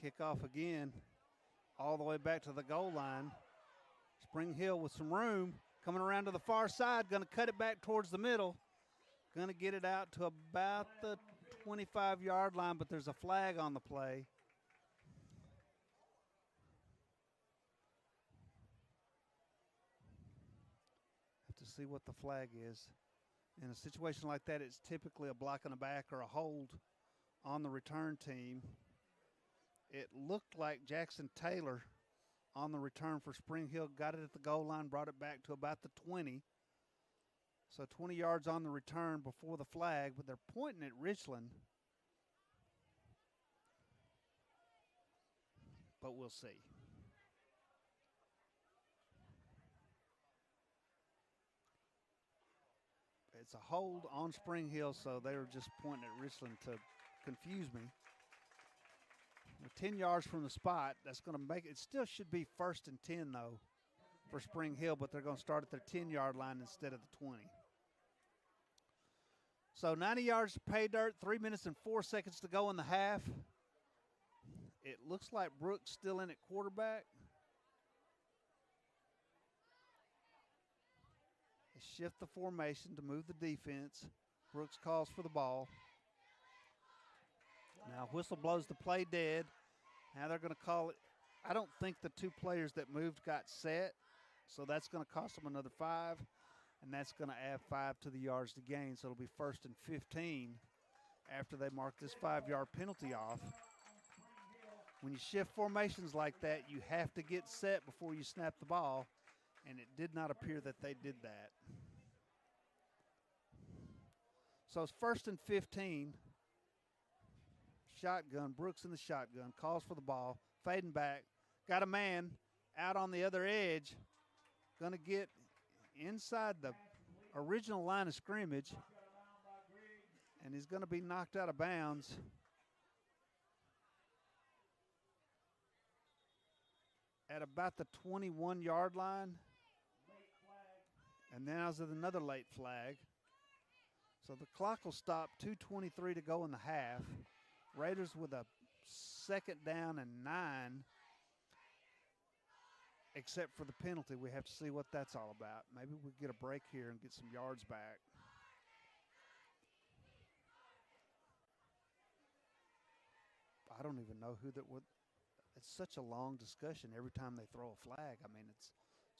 Speaker 1: Kickoff again, all the way back to the goal line. Spring Hill with some room, coming around to the far side, going to cut it back towards the middle. Going to get it out to about the 25-yard line, but there's a flag on the play. Have to see what the flag is. In a situation like that, it's typically a block in the back or a hold on the return team. It looked like Jackson Taylor on the return for Spring Hill got it at the goal line, brought it back to about the 20. So 20 yards on the return before the flag, but they're pointing at Richland. But we'll see. It's a hold on Spring Hill, so they were just pointing at Richland to confuse me. We're 10 yards from the spot. That's going to make it. It still should be 1st and 10, though. for Spring Hill, but they're going to start at their 10-yard line instead of the 20. So 90 yards to pay dirt, 3 minutes and 4 seconds to go in the half. It looks like Brooks still in at quarterback. They shift the formation to move the defense. Brooks calls for the ball. Now whistle blows the play dead. Now they're going to call it. I don't think the two players that moved got set, so that's going to cost them another 5, and that's going to add 5 to the yards to gain. So it'll be 1st and 15 after they mark this 5-yard penalty off. When you shift formations like that, you have to get set before you snap the ball, and it did not appear that they did that. So it's 1st and 15. Shotgun, Brooks in the shotgun, calls for the ball, fading back, got a man out on the other edge, going to get inside the original line of scrimmage, and he's going to be knocked out of bounds. At about the 21-yard line. And now there's another late flag. So the clock will stop, 2:23 to go in the half. Raiders with a 2nd down and 9. Except for the penalty. We have to see what that's all about. Maybe we get a break here and get some yards back. I don't even know who that would. It's such a long discussion every time they throw a flag. I mean, it's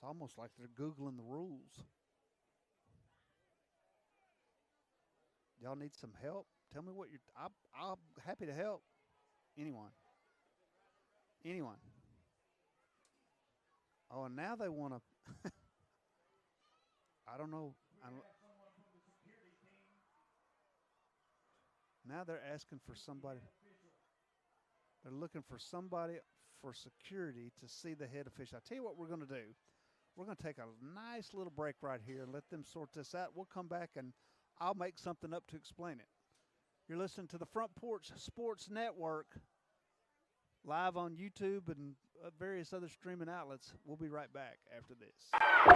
Speaker 1: almost like they're Googling the rules. Y'all need some help? Tell me what you're. I'm happy to help. Anyone. Oh, and now they want to. I don't know. Now they're asking for somebody. They're looking for somebody for security to see the head official. I'll tell you what we're going to do. We're going to take a nice little break right here and let them sort this out. We'll come back and I'll make something up to explain it. You're listening to the Front Porch Sports Network live on YouTube and various other streaming outlets. We'll be right back after this.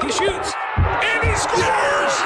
Speaker 7: He shoots, and he scores!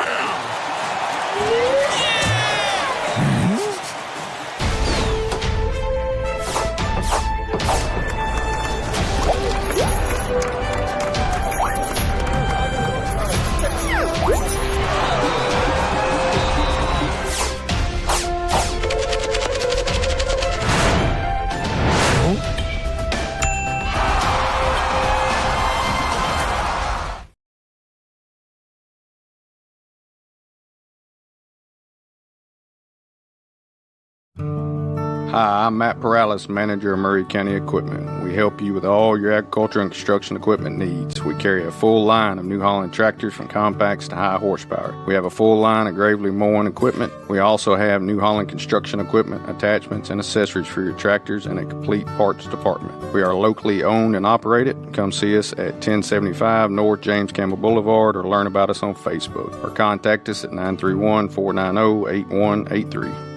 Speaker 13: Hi, I'm Matt Perales, manager of Murray County Equipment. We help you with all your agriculture and construction equipment needs. We carry a full line of New Holland tractors from compacts to high horsepower. We have a full line of Gravely mowing equipment. We also have New Holland construction equipment, attachments, and accessories for your tractors and a complete parts department. We are locally owned and operated. Come see us at 1075 North James Campbell Boulevard or learn about us on Facebook or contact us at 931-490-8183.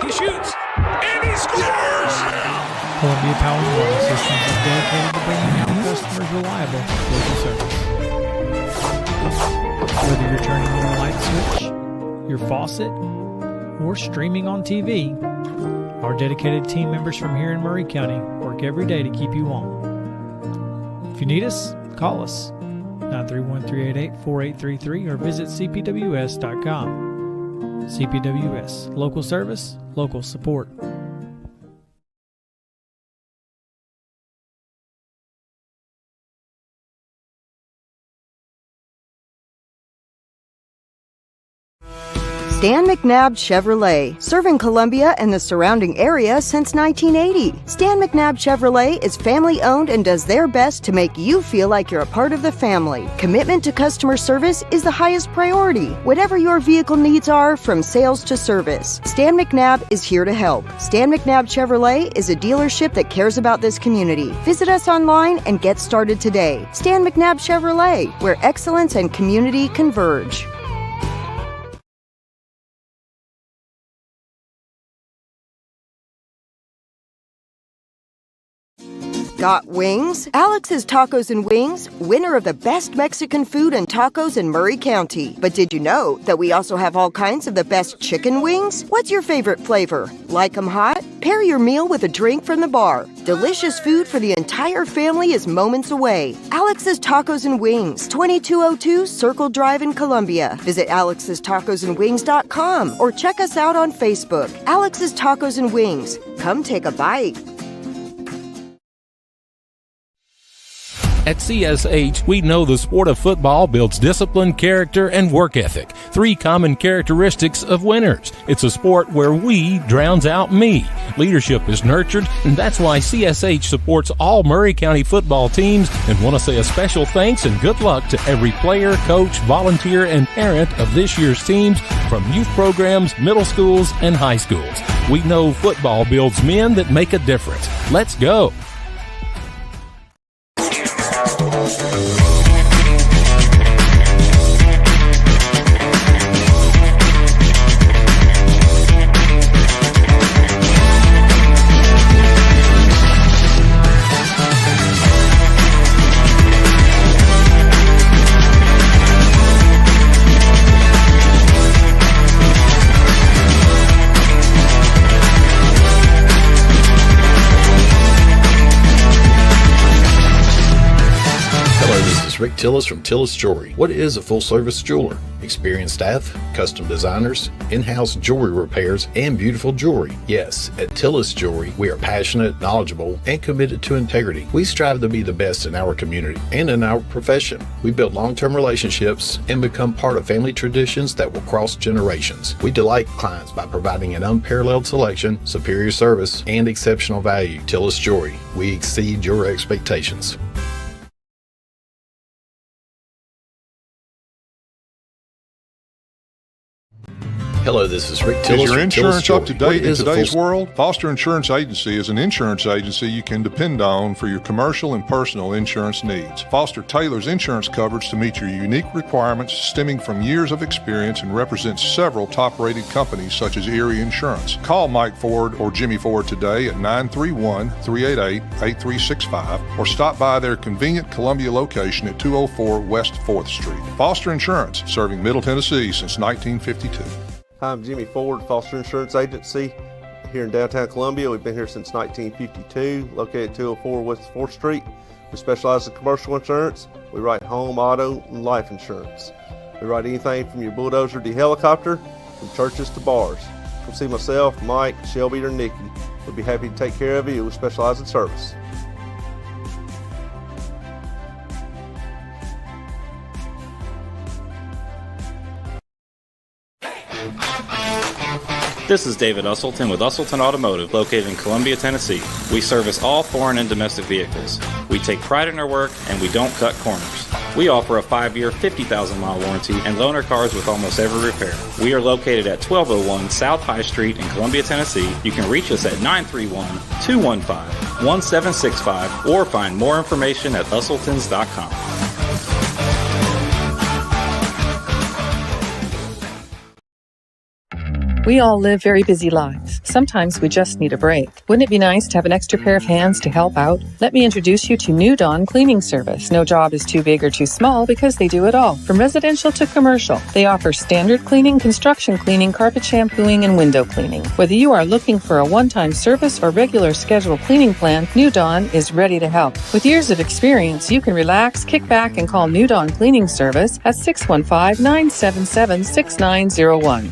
Speaker 14: He shoots, and he scores!
Speaker 15: Columbia Power and Water Systems is dedicated to bringing our customers reliable local service. Whether you're turning on a light switch, your faucet, or streaming on TV, our dedicated team members from here in Murray County work every day to keep you on. If you need us, call us 931-388-4833 or visit cpws.com. CPWS, local service, local support.
Speaker 8: Stan McNabb Chevrolet, serving Columbia and the surrounding area since 1980. Stan McNabb Chevrolet is family-owned and does their best to make you feel like you're a part of the family. Commitment to customer service is the highest priority. Whatever your vehicle needs are, from sales to service, Stan McNabb is here to help. Stan McNabb Chevrolet is a dealership that cares about this community. Visit us online and get started today. Stan McNabb Chevrolet, where excellence and community converge. Got wings? Alex's Tacos and Wings, winner of the best Mexican food and tacos in Murray County. But did you know that we also have all kinds of the best chicken wings? What's your favorite flavor? Like 'em hot? Pair your meal with a drink from the bar. Delicious food for the entire family is moments away. Alex's Tacos and Wings, 2202 Circle Drive in Columbia. Visit alexstacosandwings.com or check us out on Facebook. Alex's Tacos and Wings. Come take a bite.
Speaker 14: At CSH, we know the sport of football builds discipline, character, and work ethic, 3 common characteristics of winners. It's a sport where we drowns out me. Leadership is nurtured, and that's why CSH supports all Murray County football teams, and want to say a special thanks and good luck to every player, coach, volunteer, and parent of this year's teams, from youth programs, middle schools, and high schools. We know football builds men that make a difference. Let's go.
Speaker 9: Rick Tillis from Tillis Jewelry. What is a full-service jeweler? Experienced staff, custom designers, in-house jewelry repairs, and beautiful jewelry. Yes, at Tillis Jewelry, we are passionate, knowledgeable, and committed to integrity. We strive to be the best in our community and in our profession. We build long-term relationships and become part of family traditions that will cross generations. We delight clients by providing an unparalleled selection, superior service, and exceptional value. Tillis Jewelry, we exceed your expectations. Hello, this is Rick Tillis.
Speaker 16: Is your insurance up to date in today's
Speaker 9: world?
Speaker 16: world? Foster Insurance Agency is an insurance agency you can depend on for your commercial and personal insurance needs. Foster tailors insurance coverage to meet your unique requirements stemming from years of experience and represents several top-rated companies such as Erie Insurance. Call Mike Ford or Jimmy Ford today at 931-388-8365 or stop by their convenient Columbia location at 204 West 4th Street. Foster Insurance, serving Middle Tennessee since 1952.
Speaker 17: Hi, I'm Jimmy Ford, Foster Insurance Agency here in downtown Columbia. We've been here since 1952, located at 204 West 4th Street. We specialize in commercial insurance. We write home, auto, and life insurance. We write anything from your bulldozer to your helicopter, from churches to bars. Come see myself, Mike, Shelby, or Nikki. We'll be happy to take care of you. We specialize in service.
Speaker 18: This is David Usselton with Usselton Automotive, located in Columbia, Tennessee. We service all foreign and domestic vehicles. We take pride in our work, and we don't cut corners. We offer a 5-year, 50,000-mile warranty and loan our cars with almost every repair. We are located at 1201 South High Street in Columbia, Tennessee. You can reach us at 931-215-1765 or find more information at usseltons.com.
Speaker 19: We all live very busy lives. Sometimes we just need a break. Wouldn't it be nice to have an extra pair of hands to help out? Let me introduce you to New Dawn Cleaning Service. No job is too big or too small because they do it all, from residential to commercial. They offer standard cleaning, construction cleaning, carpet shampooing, and window cleaning. Whether you are looking for a one-time service or regular scheduled cleaning plan, New Dawn is ready to help. With years of experience, you can relax, kick back, and call New Dawn Cleaning Service at 615-977-6901.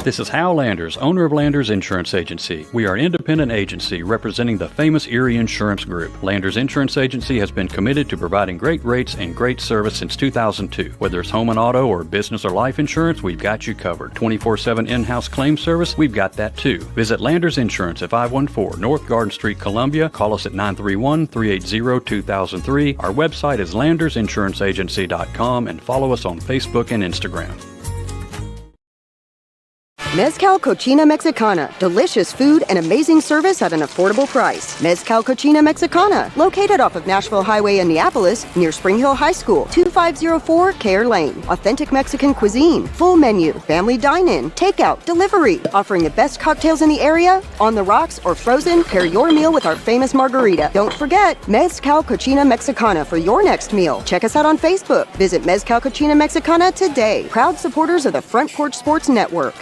Speaker 20: This is Hal Landers, owner of Landers Insurance Agency. We are an independent agency representing the famous Erie Insurance Group. Landers Insurance Agency has been committed to providing great rates and great service since 2002. Whether it's home and auto or business or life insurance, we've got you covered. 24/7 in-house claim service, we've got that too. Visit Landers Insurance at 514 North Garden Street, Columbia. Call us at 931-380-2003. Our website is landersinsuranceagency.com and follow us on Facebook and Instagram.
Speaker 8: Mezcal Cochina Mexicana. Delicious food and amazing service at an affordable price. Mezcal Cochina Mexicana. Located off of Nashville Highway in Neapolis, near Spring Hill High School, 2504 Care Lane. Authentic Mexican cuisine. Full menu. Family dine-in. Takeout. Delivery. Offering the best cocktails in the area. On the rocks or frozen, pair your meal with our famous margarita. Don't forget, Mezcal Cochina Mexicana for your next meal. Check us out on Facebook. Visit Mezcal Cochina Mexicana today. Proud supporters of the Front Porch Sports Network.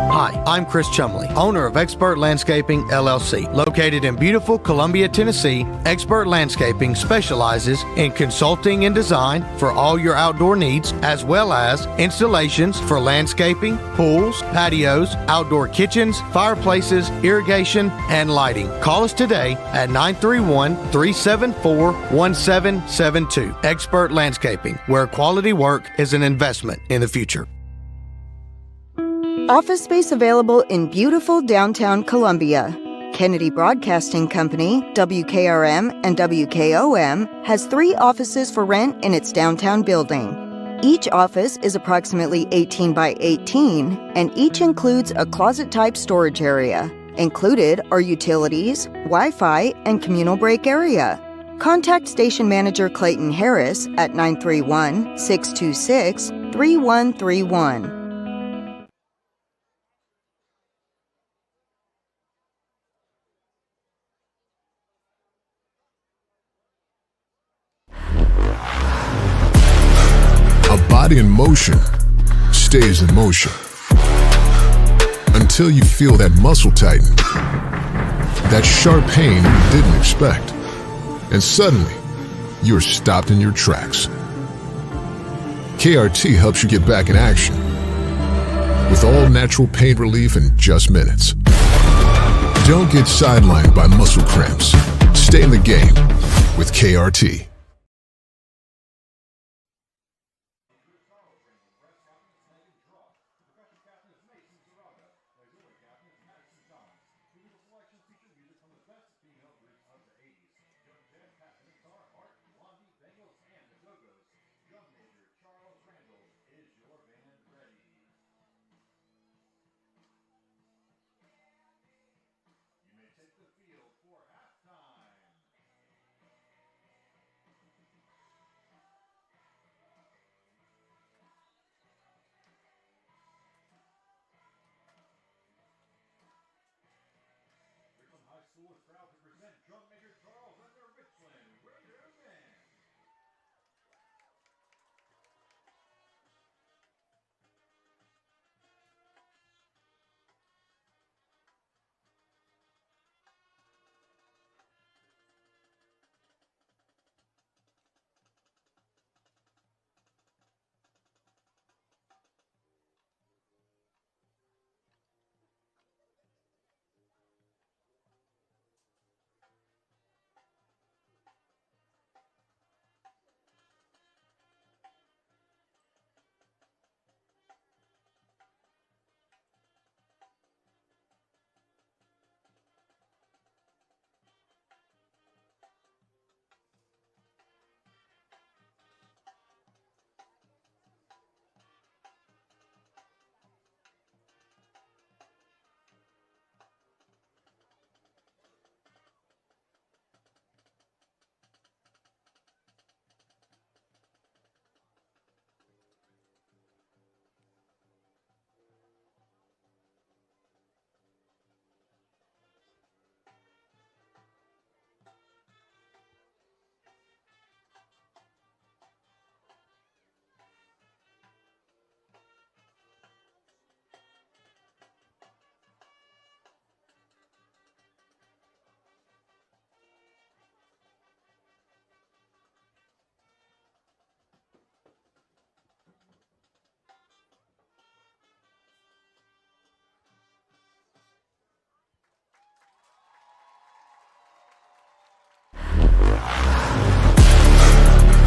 Speaker 21: Hi, I'm Chris Chumley, owner of Expert Landscaping, LLC. Located in beautiful Columbia, Tennessee, Expert Landscaping specializes in consulting and design for all your outdoor needs, as well as installations for landscaping, pools, patios, outdoor kitchens, fireplaces, irrigation, and lighting. Call us today at 931-374-1772. Expert Landscaping, where quality work is an investment in the future.
Speaker 8: Office space available in beautiful downtown Columbia. Kennedy Broadcasting Company, WKRM and WKOM, has 3 offices for rent in its downtown building. Each office is approximately 18 by 18, and each includes a closet-type storage area. Included are utilities, Wi-Fi, and communal break area. Contact Station Manager Clayton Harris at 931-626-3131.
Speaker 16: body in motion stays in motion until you feel that muscle tighten, that sharp pain you didn't expect, and suddenly you're stopped in your tracks. KRT helps you get back in action with all natural pain relief in just minutes. Don't get sidelined by muscle cramps. Stay in the game with KRT.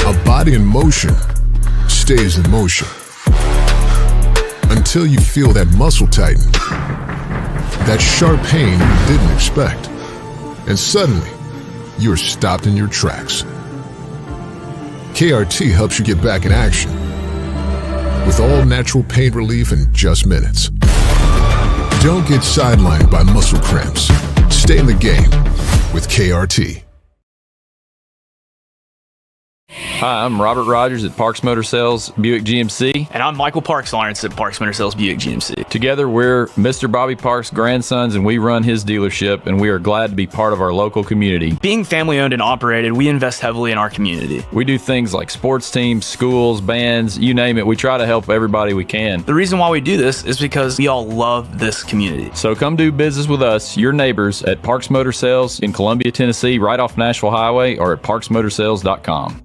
Speaker 16: A body in motion stays in motion until you feel that muscle tighten, that sharp pain you didn't expect, and suddenly you're stopped in your tracks. KRT helps you get back in action with all natural pain relief in just minutes. Don't get sidelined by muscle cramps. Stay in the game with KRT.
Speaker 3: Hi, I'm Robert Rogers at Parks Motor Sales Buick GMC.
Speaker 4: And I'm Michael Parks Lawrence at Parks Motor Sales Buick GMC.
Speaker 3: Together, we're Mr. Bobby Parks' grandsons, and we run his dealership, and we are glad to be part of our local community.
Speaker 4: Being family owned and operated, we invest heavily in our community.
Speaker 3: We do things like sports teams, schools, bands, you name it. We try to help everybody we can.
Speaker 4: The reason why we do this is because we all love this community.
Speaker 3: So come do business with us, your neighbors, at Parks Motor Sales in Columbia, Tennessee, right off Nashville Highway, or at parksmotorsales.com.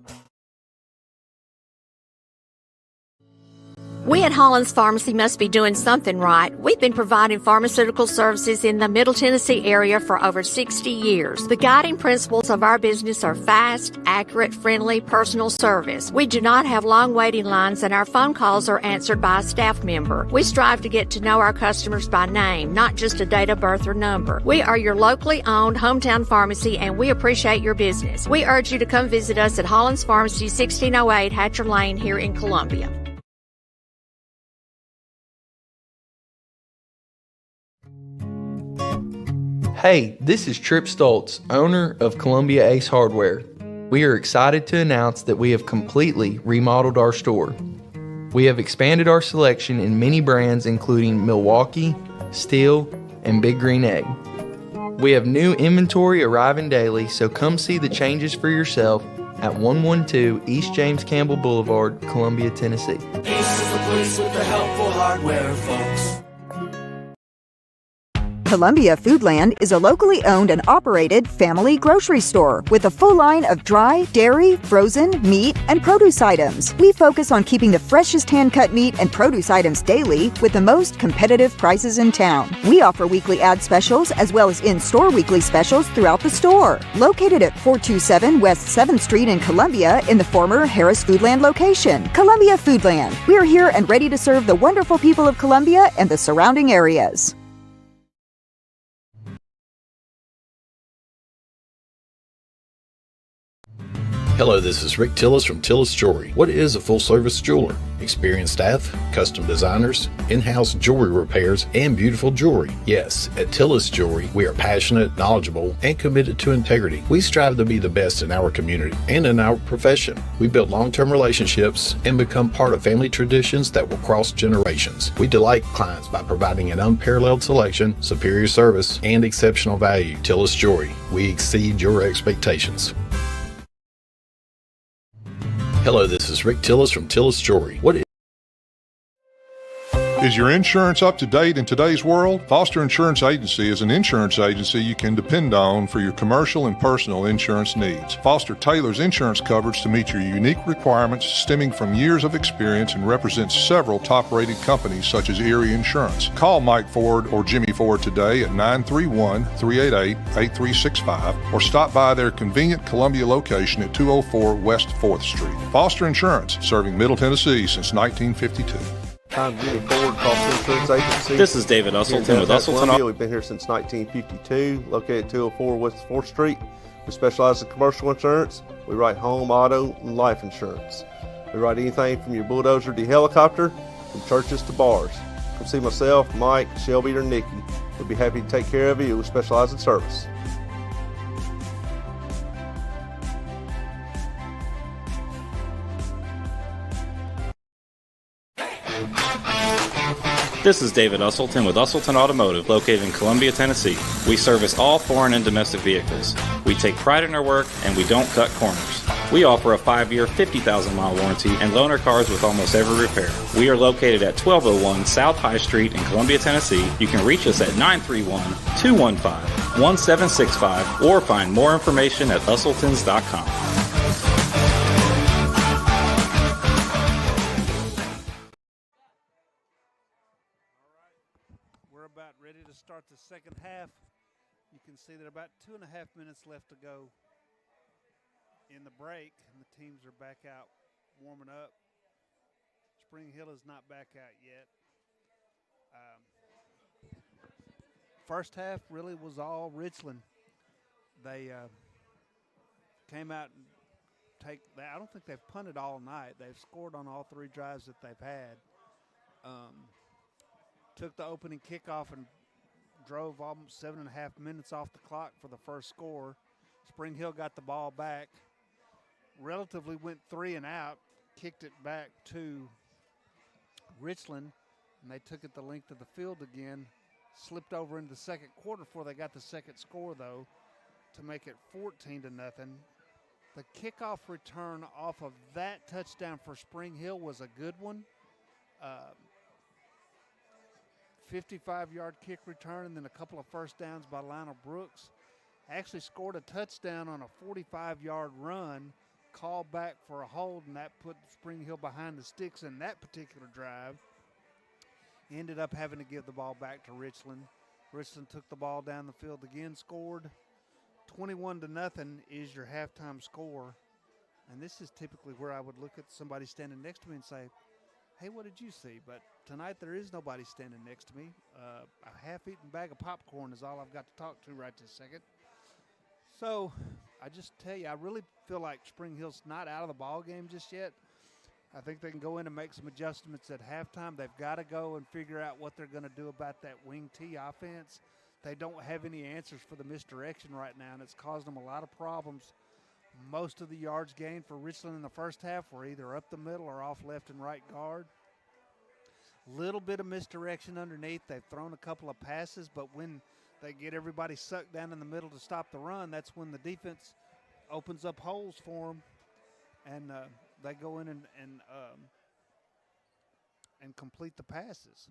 Speaker 5: We at Hollins Pharmacy must be doing something right. We've been providing pharmaceutical services in the Middle Tennessee area for over 60 years. The guiding principles of our business are fast, accurate, friendly, personal service. We do not have long waiting lines, and our phone calls are answered by a staff member. We strive to get to know our customers by name, not just a date of birth or number. We are your locally owned hometown pharmacy, and we appreciate your business. We urge you to come visit us at Hollins Pharmacy, 1608 Hatcher Lane here in Columbia.
Speaker 6: Hey, this is Trip Stoltz, owner of Columbia Ace Hardware. We are excited to announce that we have completely remodeled our store. We have expanded our selection in many brands including Milwaukee, Steel, and Big Green Egg. We have new inventory arriving daily, so come see the changes for yourself at 112 East James Campbell Boulevard, Columbia, Tennessee.
Speaker 7: Ace is the place with the helpful hardware, folks.
Speaker 8: Columbia Foodland is a locally owned and operated family grocery store with a full line of dry, dairy, frozen, meat, and produce items. We focus on keeping the freshest hand-cut meat and produce items daily with the most competitive prices in town. We offer weekly ad specials as well as in-store weekly specials throughout the store. Located at 427 West 7th Street in Columbia in the former Harris Foodland location. Columbia Foodland. We are here and ready to serve the wonderful people of Columbia and the surrounding areas.
Speaker 9: Hello, this is Rick Tillis from Tillis Jewelry. What is a full-service jeweler? Experienced staff, custom designers, in-house jewelry repairs, and beautiful jewelry. Yes, at Tillis Jewelry, we are passionate, knowledgeable, and committed to integrity. We strive to be the best in our community and in our profession. We build long-term relationships and become part of family traditions that will cross generations. We delight clients by providing an unparalleled selection, superior service, and exceptional value. Tillis Jewelry, we exceed your expectations. Hello, this is Rick Tillis from Tillis Jewelry.
Speaker 16: Is your insurance up to date in today's world? Foster Insurance Agency is an insurance agency you can depend on for your commercial and personal insurance needs. Foster tailors insurance coverage to meet your unique requirements stemming from years of experience and represents several top-rated companies such as Erie Insurance. Call Mike Ford or Jimmy Ford today at 931-388-8365 or stop by their convenient Columbia location at 204 West 4th Street. Foster Insurance, serving Middle Tennessee since 1952.
Speaker 17: I'm Jimmy Ford, Foster Insurance Agency.
Speaker 18: This is David Usselton with Usselton.
Speaker 17: We've been here since 1952, located at 204 West 4th Street. We specialize in commercial insurance. We write home, auto, and life insurance. We write anything from your bulldozer to helicopter, from churches to bars. Come see myself, Mike, Shelby, or Nikki. We'll be happy to take care of you. We specialize in service.
Speaker 18: This is David Usselton with Usselton Automotive, located in Columbia, Tennessee. We service all foreign and domestic vehicles. We take pride in our work, and we don't cut corners. We offer a 5-year, 50,000-mile warranty and loan our cars with almost every repair. We are located at 1201 South High Street in Columbia, Tennessee. You can reach us at 931-215-1765 or find more information at usseltons.com.
Speaker 1: Start the second half. You can see that about 2.5 minutes left to go in the break, and the teams are back out warming up. Spring Hill is not back out yet. First half really was all Richland. They came out and I don't think they've punted all night. They've scored on all 3 drives that they've had. Took the opening kickoff and drove almost 7.5 minutes off the clock for the first score. Spring Hill got the ball back, relatively went 3 and out, kicked it back to Richland, and they took it the length of the field again, slipped over into the second quarter before they got the second score, though, to make it 14-0. The kickoff return off of that touchdown for Spring Hill was a good one. 55-yard kick return and then a couple of first downs by Lionel Brooks. Actually scored a touchdown on a 45-yard run, called back for a hold, and that put Spring Hill behind the sticks in that particular drive. Ended up having to give the ball back to Richland. Richland took the ball down the field again, scored. 21-0 is your halftime score. And this is typically where I would look at somebody standing next to me and say, hey, what did you see? But tonight there is nobody standing next to me. A half-eaten bag of popcorn is all I've got to talk to right this second. So I just tell you, I really feel like Spring Hill's not out of the ball game just yet. I think they can go in and make some adjustments at halftime. They've got to go and figure out what they're going to do about that wing T offense. They don't have any answers for the misdirection right now, and it's caused them a lot of problems. Most of the yards gained for Richland in the first half were either up the middle or off left and right guard. Little bit of misdirection underneath. They've thrown a couple of passes, but when they get everybody sucked down in the middle to stop the run, that's when the defense opens up holes for them. and they go in and complete the passes.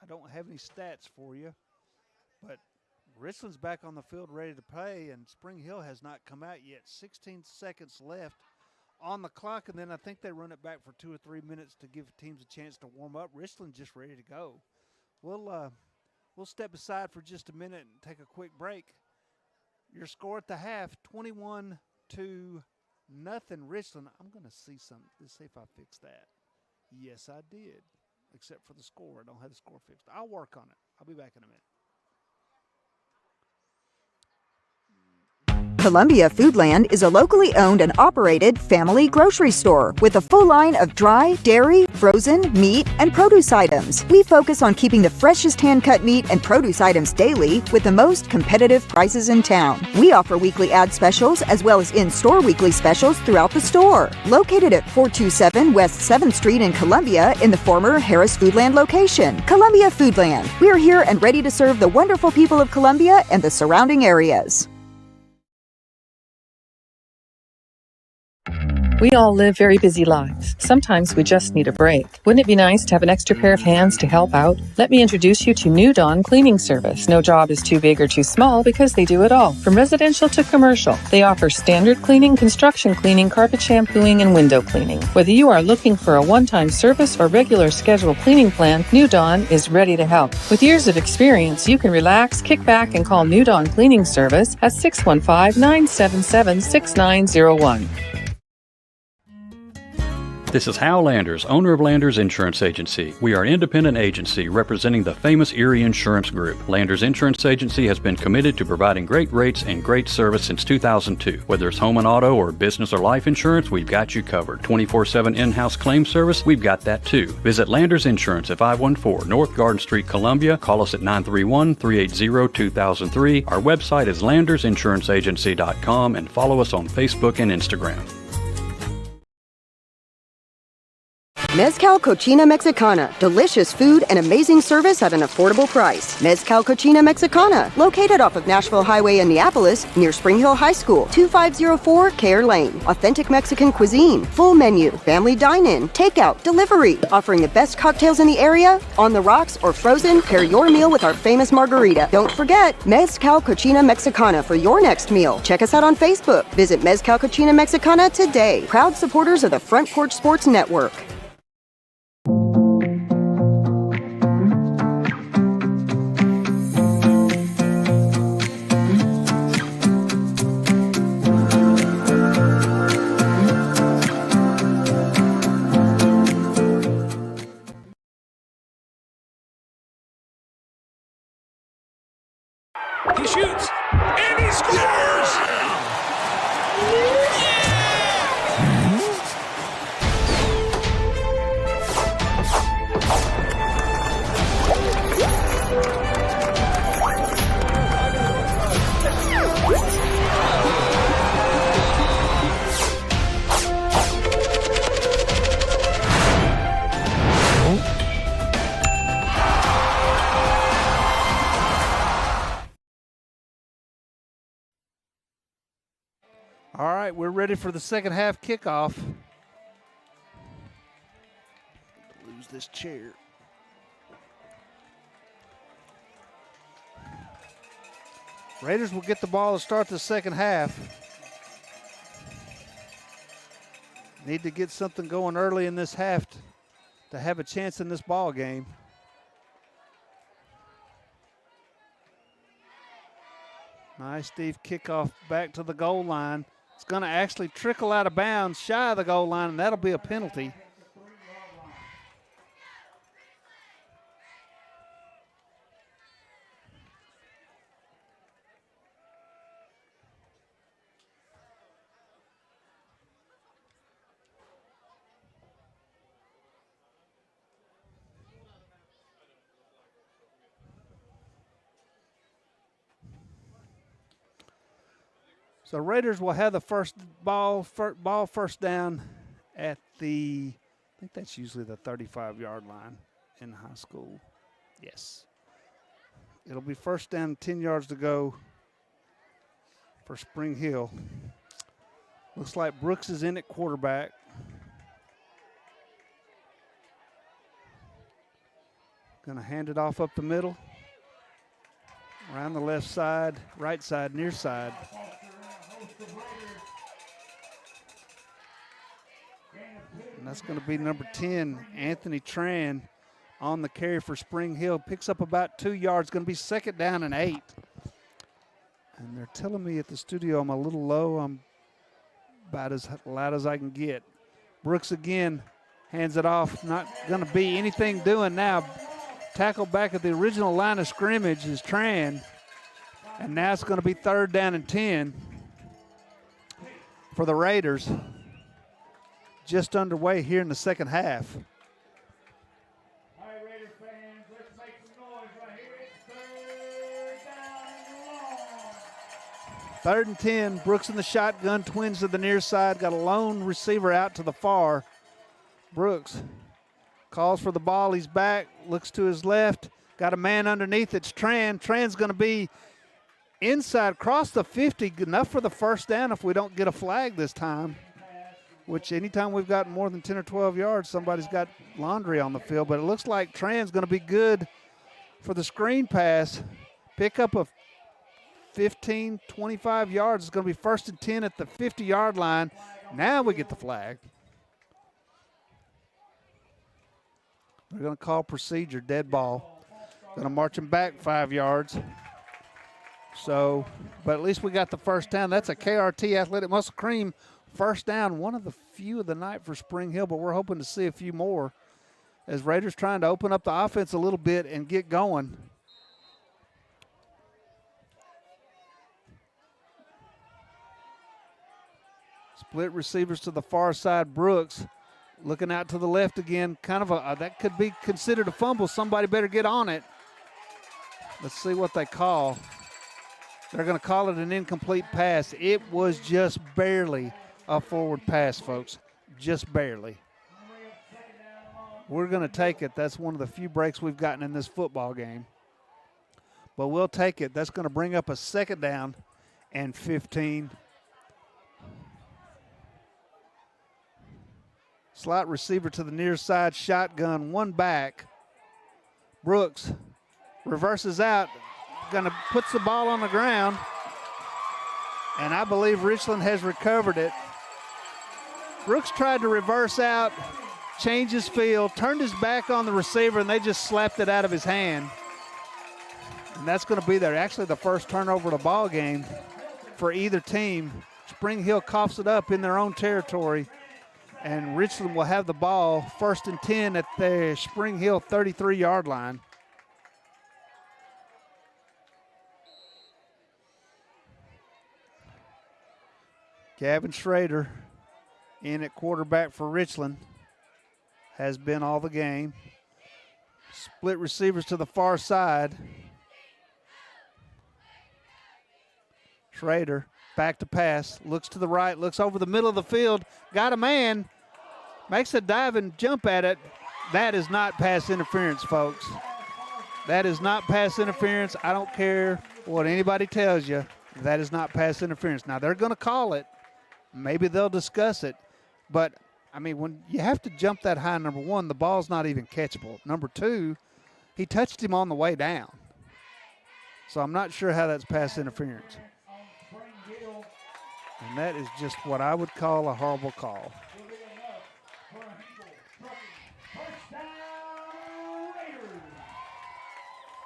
Speaker 1: I don't have any stats for you, but Richland's back on the field ready to play, and Spring Hill has not come out yet. 16 seconds left on the clock, and then I think they run it back for 2 or 3 minutes to give teams a chance to warm up. Richland's just ready to go. We'll step aside for just a minute and take a quick break. Your score at the half, 21-0 Richland. I'm going to see something. Let's see if I fixed that. Yes, I did, except for the score. I don't have the score fixed. I'll work on it. I'll be back in a minute.
Speaker 8: Columbia Foodland is a locally owned and operated family grocery store with a full line of dry, dairy, frozen, meat, and produce items. We focus on keeping the freshest hand-cut meat and produce items daily with the most competitive prices in town. We offer weekly ad specials as well as in-store weekly specials throughout the store. Located at 427 West 7th Street in Columbia in the former Harris Foodland location. Columbia Foodland. We're here and ready to serve the wonderful people of Columbia and the surrounding areas.
Speaker 19: We all live very busy lives. Sometimes we just need a break. Wouldn't it be nice to have an extra pair of hands to help out? Let me introduce you to New Dawn Cleaning Service. No job is too big or too small because they do it all. From residential to commercial, they offer standard cleaning, construction cleaning, carpet shampooing, and window cleaning. Whether you are looking for a one-time service or regular scheduled cleaning plan, New Dawn is ready to help. With years of experience, you can relax, kick back, and call New Dawn Cleaning Service at 615-977-6901.
Speaker 20: This is Hal Landers, owner of Landers Insurance Agency. We are an independent agency representing the famous Erie Insurance Group. Landers Insurance Agency has been committed to providing great rates and great service since 2002. Whether it's home and auto or business or life insurance, we've got you covered. 24/7 in-house claim service, we've got that too. Visit Landers Insurance at 514 North Garden Street, Columbia. Call us at 931-380-2003. Our website is landersinsuranceagency.com and follow us on Facebook and Instagram.
Speaker 2: Mezcal Cochina Mexicana. Delicious food and amazing service at an affordable price. Mezcal Cochina Mexicana. Located off of Nashville Highway in Neapolis, near Spring Hill High School. 2504 Care Lane. Authentic Mexican cuisine. Full menu. Family dine-in. Takeout. Delivery. Offering the best cocktails in the area. On the rocks or frozen, pair your meal with our famous margarita. Don't forget, Mezcal Cochina Mexicana for your next meal. Check us out on Facebook. Visit Mezcal Cochina Mexicana today. Proud supporters of the Front Porch Sports Network.
Speaker 7: He shoots, and he scores!
Speaker 1: All right, we're ready for the second half kickoff. Lose this chair. Raiders will get the ball to start the second half. Need to get something going early in this half to have a chance in this ball game. Nice Steve kickoff back to the goal line. It's going to actually trickle out of bounds shy of the goal line, and that'll be a penalty. So Raiders will have the first first down at the, I think that's usually the 35-yard line in high school. Yes. It'll be first down, 10 yards to go for Spring Hill. Looks like Brooks is in at quarterback. Going to hand it off up the middle. Around the left side, right side, near side. And that's going to be number 10, Anthony Tran, on the carry for Spring Hill. Picks up about 2 yards. Going to be 2nd down and 8. And they're telling me at the studio I'm a little low. I'm about as loud as I can get. Brooks again hands it off. Not going to be anything doing now. Tackle back at the original line of scrimmage is Tran. And now it's going to be 3rd down and 10 for the Raiders. Just underway here in the second half.
Speaker 11: All right, Raider fans, let's make some noise right here. It's 3rd down and long.
Speaker 1: 3rd and 10. Brooks in the shotgun. Twins to the near side. Got a lone receiver out to the far. Brooks calls for the ball. He's back. Looks to his left. Got a man underneath. It's Tran. Tran's going to be inside, across the 50. Enough for the 1st down if we don't get a flag this time. Which anytime we've got more than 10 or 12 yards, somebody's got laundry on the field. But it looks like Tran's going to be good for the screen pass. Pick up a 15, 25 yards. It's going to be 1st and 10 at the 50-yard line. Now we get the flag. We're going to call procedure, dead ball. Going to march him back 5 yards. So, but at least we got the 1st down. That's a KRT Athletic Muscle Cream 1st down, one of the few of the night for Spring Hill, but we're hoping to see a few more as Raiders trying to open up the offense a little bit and get going. Split receivers to the far side. Brooks looking out to the left again. Kind of a, that could be considered a fumble. Somebody better get on it. Let's see what they call. They're going to call it an incomplete pass. It was just barely a forward pass, folks. Just barely. We're going to take it. That's one of the few breaks we've gotten in this football game. But we'll take it. That's going to bring up a 2nd down and 15. Slot receiver to the near side, shotgun, one back. Brooks reverses out, puts the ball on the ground, and I believe Richland has recovered it. Brooks tried to reverse out, change his field, turned his back on the receiver, and they just slapped it out of his hand. And that's going to be actually the first turnover of the ball game for either team. Spring Hill coughs it up in their own territory, and Richland will have the ball 1st and 10 at the Spring Hill 33-yard line. Gavin Schrader in at quarterback for Richland. Has been all the game. Split receivers to the far side. Schrader back to pass. Looks to the right. Looks over the middle of the field. Got a man. Makes a dive and jump at it. That is not pass interference, folks. That is not pass interference. I don't care what anybody tells you. That is not pass interference. Now, they're going to call it. Maybe they'll discuss it. But, I mean, when you have to jump that high, number one, the ball's not even catchable. Number two, he touched him on the way down. So I'm not sure how that's pass interference. And that is just what I would call a horrible call.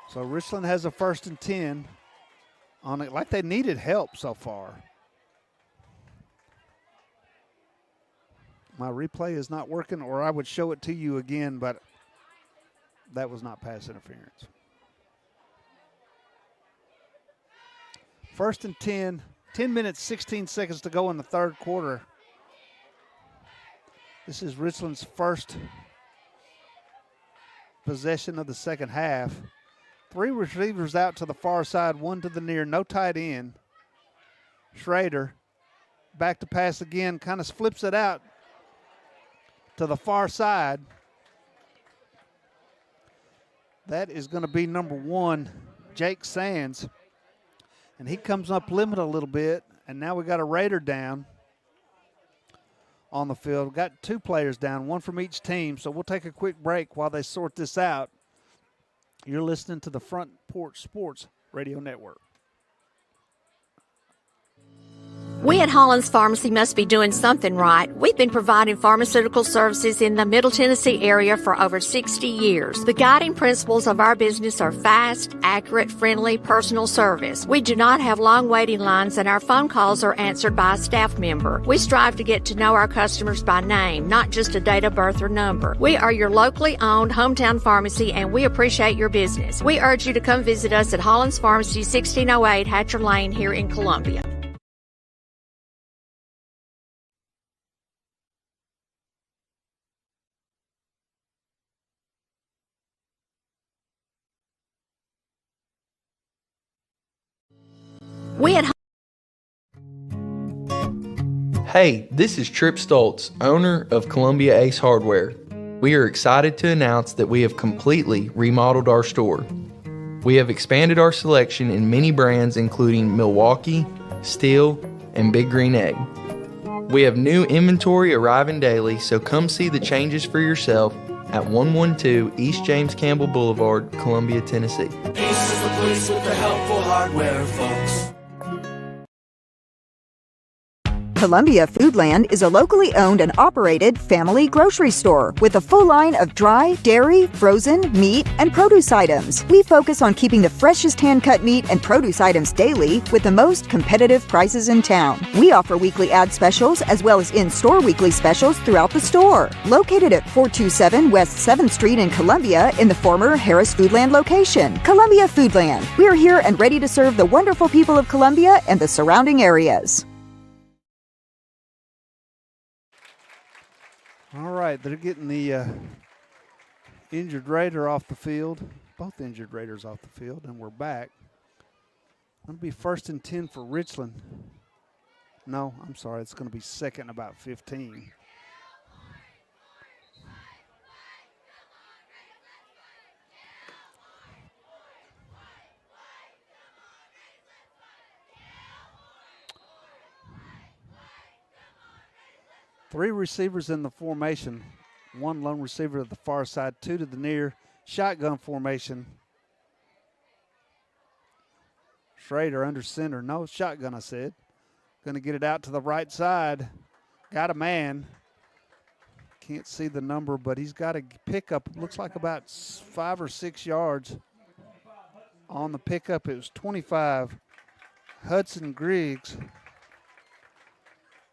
Speaker 1: So Richland has a 1st and 10 on it, like they needed help so far. My replay is not working, or I would show it to you again, but that was not pass interference. 1st and 10, 10 minutes, 16 seconds to go in the 3rd quarter. This is Richland's first possession of the 2nd half. 3 receivers out to the far side, 1 to the near, no tight end. Schrader back to pass again, kind of flips it out to the far side. That is going to be number 1, Jake Sands. And he comes up limit a little bit, and now we got a Raider down. on the field. Got 2 players down, 1 from each team. So we'll take a quick break while they sort this out. You're listening to the Front Porch Sports Radio Network.
Speaker 5: We at Hollins Pharmacy must be doing something right. We've been providing pharmaceutical services in the Middle Tennessee area for over 60 years. The guiding principles of our business are fast, accurate, friendly, personal service. We do not have long waiting lines, and our phone calls are answered by a staff member. We strive to get to know our customers by name, not just a date of birth or number. We are your locally owned hometown pharmacy, and we appreciate your business. We urge you to come visit us at Hollins Pharmacy, 1608 Hatcher Lane here in Columbia.
Speaker 6: Hey, this is Trip Stoltz, owner of Columbia Ace Hardware. We are excited to announce that we have completely remodeled our store. We have expanded our selection in many brands including Milwaukee, Steel, and Big Green Egg. We have new inventory arriving daily, so come see the changes for yourself at 112 East James Campbell Boulevard, Columbia, Tennessee.
Speaker 7: Ace is the place with the helpful hardware, folks.
Speaker 8: Columbia Foodland is a locally owned and operated family grocery store with a full line of dry, dairy, frozen, meat, and produce items. We focus on keeping the freshest hand-cut meat and produce items daily with the most competitive prices in town. We offer weekly ad specials as well as in-store weekly specials throughout the store. Located at 427 West 7th Street in Columbia in the former Harris Foodland location. Columbia Foodland. We're here and ready to serve the wonderful people of Columbia and the surrounding areas.
Speaker 1: All right, they're getting the injured Raider off the field. Both injured Raiders off the field, and we're back. Going to be 1st and 10 for Richland. No, I'm sorry, it's going to be 2nd and about 15. Three receivers in the formation. 1 lone receiver to the far side, 2 to the near. Shotgun formation. Schrader under center. No, shotgun, I said. Going to get it out to the right side. Got a man. Can't see the number, but he's got a pickup. Looks like about 5 or 6 yards. On the pickup, it was 25. Hudson Griggs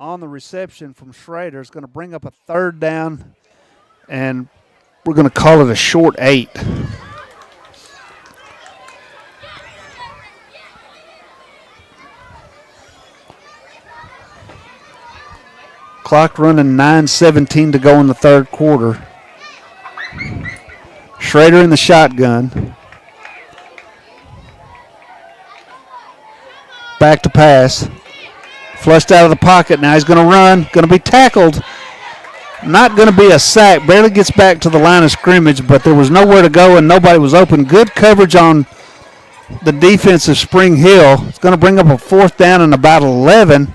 Speaker 1: on the reception from Schrader is going to bring up a 3rd down, and we're going to call it a short 8. Clock running, 9:17 to go in the 3rd quarter. Schrader in the shotgun. Back to pass. Flushed out of the pocket. Now he's going to run. Going to be tackled. Not going to be a sack. Barely gets back to the line of scrimmage, but there was nowhere to go and nobody was open. Good coverage on the defense of Spring Hill. It's going to bring up a 4th down and about 11.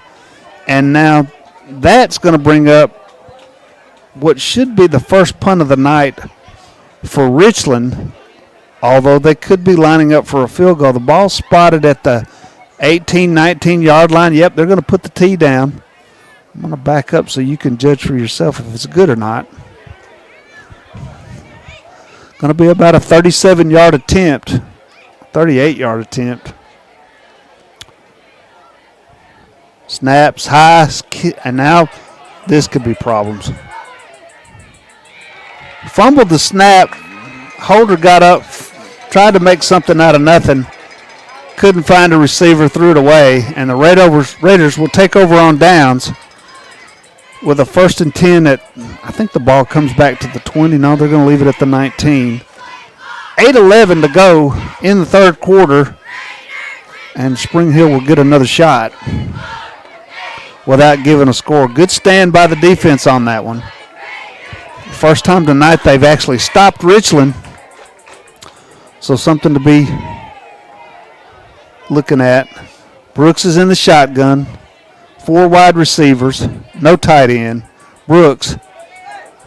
Speaker 1: And now that's going to bring up what should be the first punt of the night for Richland, although they could be lining up for a field goal. The ball spotted at the 18, 19-yard line. Yep, they're going to put the tee down. I'm going to back up so you can judge for yourself if it's good or not. Going to be about a 37-yard attempt, 38-yard attempt. Snaps high, and now this could be problems. Fumbled the snap. Holder got up, tried to make something out of nothing. Couldn't find a receiver, threw it away, and the Raiders will take over on downs with a 1st and 10 at, I think the ball comes back to the 20. No, they're going to leave it at the 19. 8:11 to go in the 3rd quarter, and Spring Hill will get another shot without giving a score. Good stand by the defense on that one. First time tonight they've actually stopped Richland, so something to be looking at. Brooks is in the shotgun. 4 wide receivers, no tight end. Brooks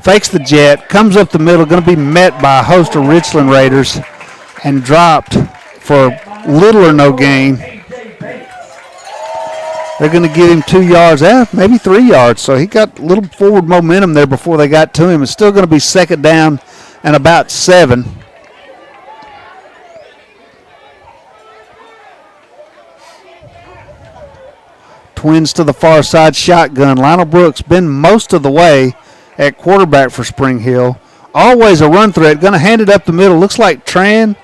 Speaker 1: fakes the jet, comes up the middle, going to be met by a host of Richland Raiders and dropped for little or no gain. They're going to give him 2 yards, maybe 3 yards. So he got a little forward momentum there before they got to him. It's still going to be second down and about 7. Twins to the far side, shotgun. Lionel Brooks been most of the way at quarterback for Spring Hill. Always a run threat. Going to hand it up the middle. Looks like Tran.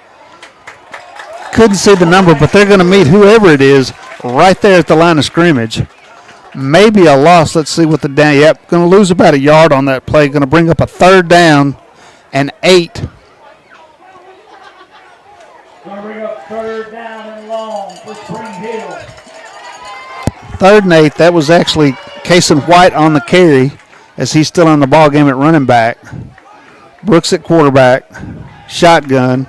Speaker 1: Couldn't see the number, but they're going to meet whoever it is right there at the line of scrimmage. Maybe a loss. Let's see what the down. Yep, going to lose about a yard on that play. Going to bring up a third down and 8.
Speaker 11: Going to bring up third down and long for Spring Hill.
Speaker 1: Third and 8. That was actually Kason White on the carry as he's still on the ball game at running back. Brooks at quarterback. Shotgun.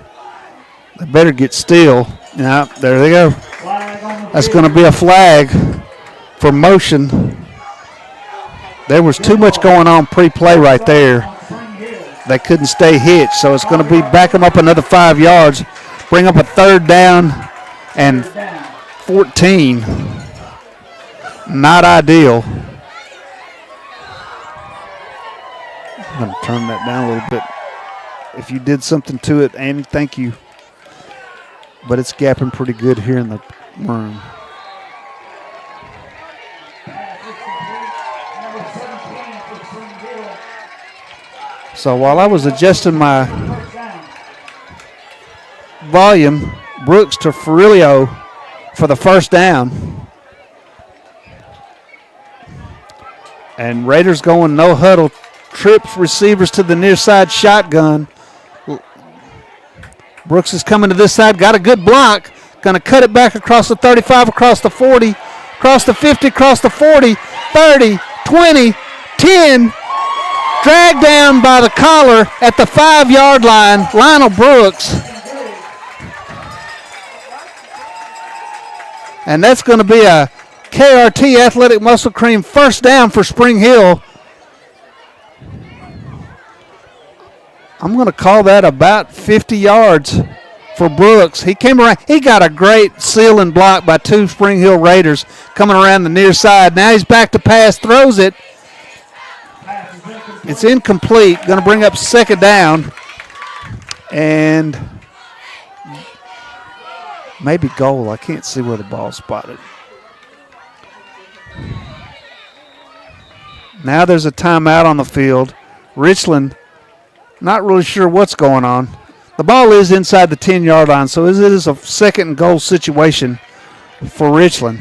Speaker 1: They better get still. Yeah, there they go. That's going to be a flag for motion. There was too much going on pre-play right there. They couldn't stay hitched, so it's going to be back them up another 5 yards, bring up a third down and 14. Not ideal. I'm going to turn that down a little bit. If you did something to it, Andy, thank you. But it's gapping pretty good here in the room. So while I was adjusting my volume, Brooks to Ferrilio for the first down. And Raiders going no huddle. Trips receivers to the near side shotgun. Brooks is coming to this side, got a good block. Going to cut it back across the 35, across the 40, across the 50, across the 40, 30, 20, 10. Dragged down by the collar at the 5-yard line, Lionel Brooks. And that's going to be a KRT Athletic Muscle Cream first down for Spring Hill. I'm going to call that about 50 yards for Brooks. He came around. He got a great seal and block by 2 Spring Hill Raiders coming around the near side. Now he's back to pass, throws it. It's incomplete. Going to bring up second down. And maybe goal. I can't see where the ball's spotted. Now there's a timeout on the field. Richland not really sure what's going on. The ball is inside the 10-yard line, so it is a second and goal situation for Richland.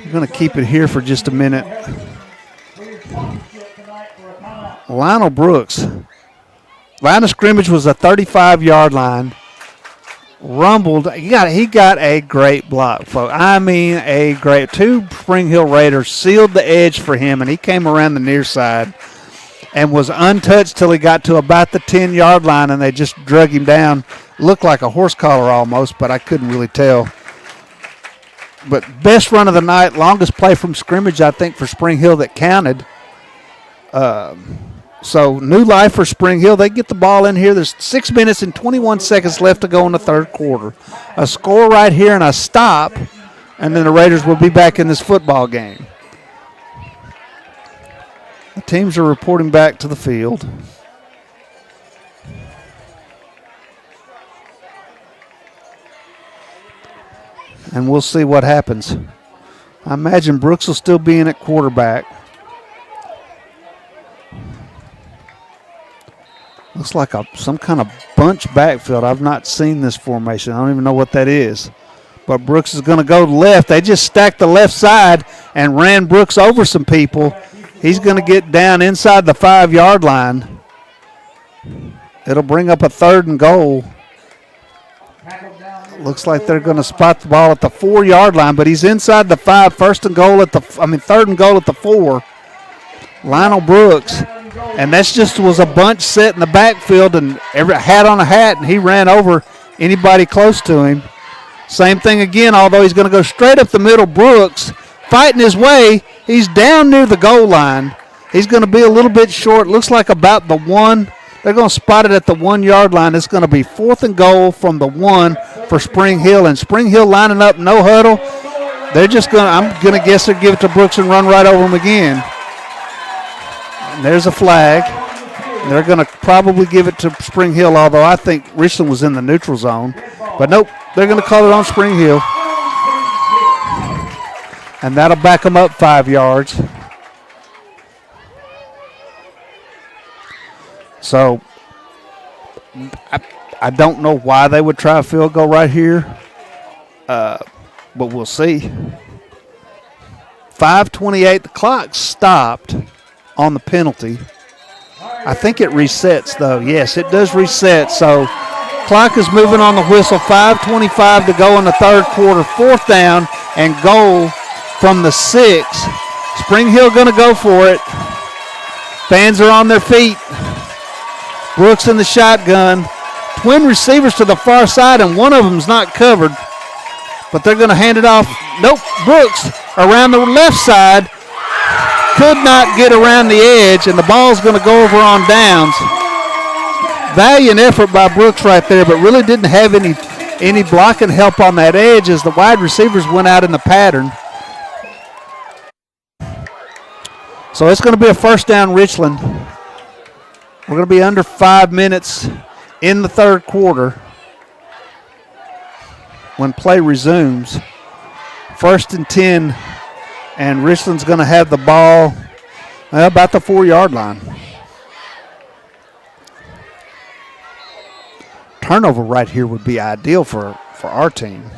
Speaker 1: We're going to keep it here for just a minute. Lionel Brooks. Line of scrimmage was a 35-yard line. Rumbled. He got a great block, folks. I mean, a great. 2 Spring Hill Raiders sealed the edge for him, and he came around the near side and was untouched till he got to about the 10-yard line, and they just drug him down. Looked like a horse collar almost, but I couldn't really tell. But best run of the night, longest play from scrimmage, I think, for Spring Hill that counted. So new life for Spring Hill. They get the ball in here. There's 6 minutes and 21 seconds left to go in the third quarter. A score right here and a stop, and then the Raiders will be back in this football game. The teams are reporting back to the field. And we'll see what happens. I imagine Brooks will still be in at quarterback. Looks like some kind of bunch backfield. I've not seen this formation. I don't even know what that is. But Brooks is going to go left. They just stacked the left side and ran Brooks over some people. He's going to get down inside the 5-yard line. It'll bring up a third and goal. Looks like they're going to spot the ball at the 4-yard line, but he's inside the 5. Third and goal at the 4. Lionel Brooks. And that's just was a bunch set in the backfield and every hat on a hat, and he ran over anybody close to him. Same thing again, although he's going to go straight up the middle. Brooks fighting his way. He's down near the goal line. He's going to be a little bit short. Looks like about the 1. They're going to spot it at the 1 yard line. It's going to be 4th and goal from the 1 for Spring Hill. And Spring Hill lining up, no huddle. They're just going to, I'm going to guess they'll give it to Brooks and run right over him again. And there's a flag. They're going to probably give it to Spring Hill, although I think Richland was in the neutral zone. But nope, they're going to call it on Spring Hill. And that'll back them up 5 yards. So I don't know why they would try a field goal right here, but we'll see. 5:28, the clock stopped on the penalty. I think it resets, though. Yes, it does reset. So clock is moving on the whistle. 5:25 to go in the third quarter. 4th down and goal from the 6. Spring Hill going to go for it. Fans are on their feet. Brooks in the shotgun. Twin receivers to the far side, and one of them's not covered. But they're going to hand it off. Nope, Brooks around the left side. Could not get around the edge, and the ball's going to go over on downs. Valiant effort by Brooks right there, but really didn't have any blocking help on that edge as the wide receivers went out in the pattern. So it's going to be a 1st down, Richland. We're going to be under 5 minutes in the third quarter when play resumes. 1st and 10, and Richland's going to have the ball about the 4 yard line. Turnover right here would be ideal for our team.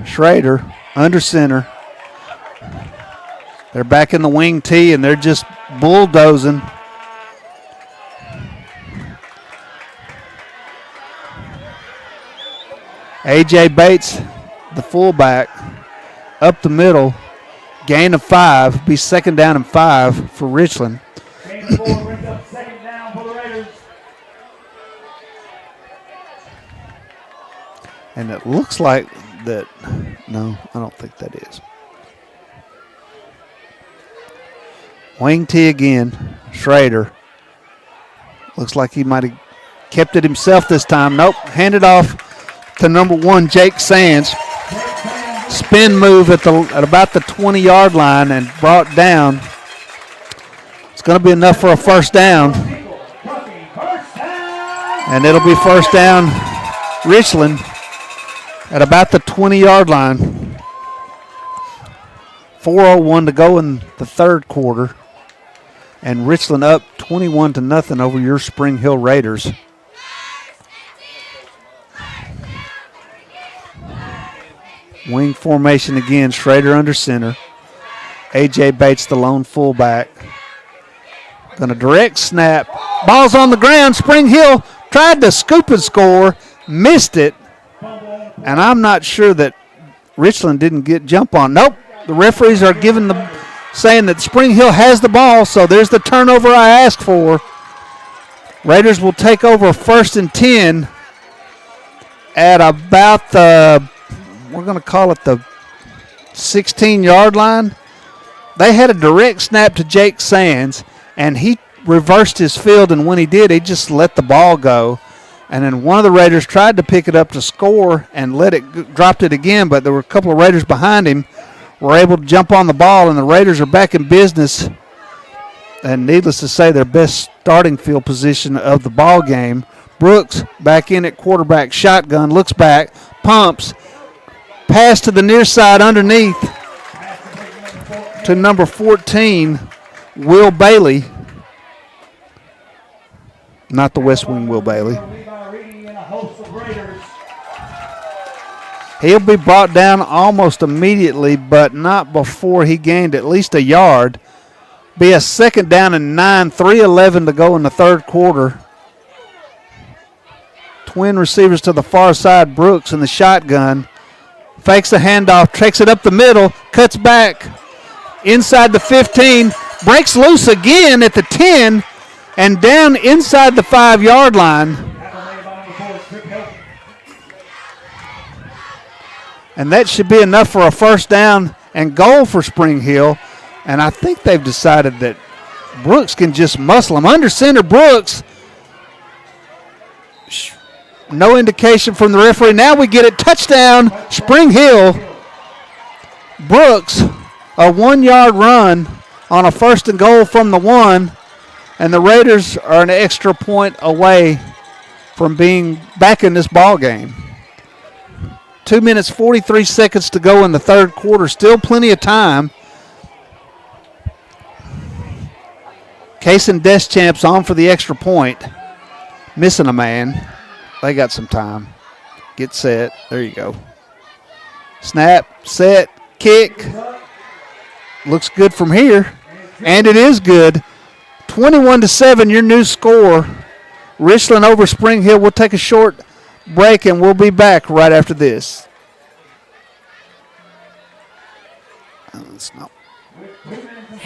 Speaker 1: Schrader under center. They're back in the wing tee, and they're just bulldozing. A.J. Bates, the fullback, up the middle. Gain of 5. Be 2nd down and 5 for Richland.
Speaker 11: Gain 4 brings up 2nd down for the Raiders.
Speaker 1: And it looks like that. No, I don't think that is. Wing tee again. Schrader. Looks like he might have kept it himself this time. Nope. Handed off to number 1, Jake Sands. Spin move at about the 20 yard line and brought down. It's going to be enough for a 1st down. And it'll be 1st down, Richland, at about the 20 yard line. 4:01 to go in the third quarter. And Richland up 21-0 over your Spring Hill Raiders. Wing formation again. Schrader under center. A.J. Bates, the lone fullback. Going to direct snap. Ball's on the ground. Spring Hill tried to scoop and score. Missed it. And I'm not sure that Richland didn't get jump on. Nope. The referees are saying that Spring Hill has the ball, so there's the turnover I asked for. Raiders will take over 1st and 10 at about the, we're going to call it the 16-yard line. They had a direct snap to Jake Sands, and he reversed his field, and when he did, he just let the ball go. And then one of the Raiders tried to pick it up to score and dropped it again, but there were a couple of Raiders behind him, were able to jump on the ball, and the Raiders are back in business. And needless to say, their best starting field position of the ball game. Brooks back in at quarterback, shotgun, looks back, pumps, pass to the near side underneath to number 14, Will Bailey. Not the West Wing Will Bailey. He'll be brought down almost immediately, but not before he gained at least a yard. Be a 2nd down and 9, 3:11 to go in the third quarter. Twin receivers to the far side. Brooks in the shotgun. Fakes the handoff, takes it up the middle, cuts back inside the 15, breaks loose again at the 10, and down inside the 5 yard line. And that should be enough for a first down and goal for Spring Hill. And I think they've decided that Brooks can just muscle him. Under center, Brooks. No indication from the referee. Now we get it. Touchdown, Spring Hill. Brooks, a 1-yard run on a first and goal from the 1. And the Raiders are an extra point away from being back in this ball game. 2 minutes, 43 seconds to go in the third quarter. Still plenty of time. Case and Deschamps on for the extra point. Missing a man. They got some time. Get set. There you go. Snap, set, kick. Looks good from here. And it is good. 21-7, your new score. Richland over Spring Hill. We'll take a short break, and we'll be back right after this.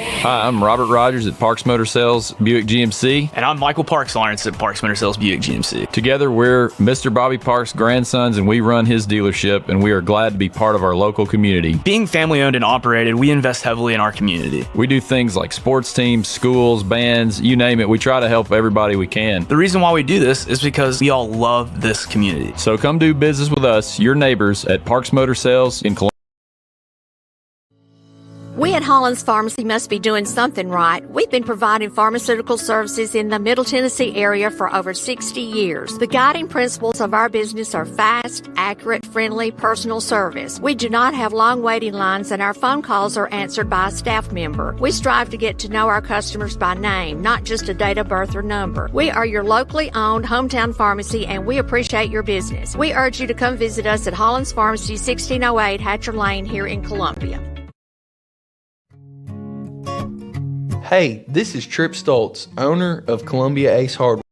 Speaker 3: Hi, I'm Robert Rogers at Parks Motor Sales Buick GMC.
Speaker 4: And I'm Michael Parks Lawrence at Parks Motor Sales Buick GMC.
Speaker 3: Together, we're Mr. Bobby Parks' grandsons, and we run his dealership, and we are glad to be part of our local community.
Speaker 4: Being family owned and operated, we invest heavily in our community.
Speaker 3: We do things like sports teams, schools, bands, you name it. We try to help everybody we can.
Speaker 4: The reason why we do this is because we all love this community.
Speaker 3: So come do business with us, your neighbors, at Parks Motor Sales in Columbia.
Speaker 5: We at Hollins Pharmacy must be doing something right. We've been providing pharmaceutical services in the Middle Tennessee area for over 60 years. The guiding principles of our business are fast, accurate, friendly, personal service. We do not have long waiting lines, and our phone calls are answered by a staff member. We strive to get to know our customers by name, not just a date of birth or number. We are your locally owned hometown pharmacy, and we appreciate your business. We urge you to come visit us at Hollins Pharmacy, 1608 Hatcher Lane here in Columbia.
Speaker 6: Hey, this is Trip Stoltz, owner of Columbia Ace Hardware.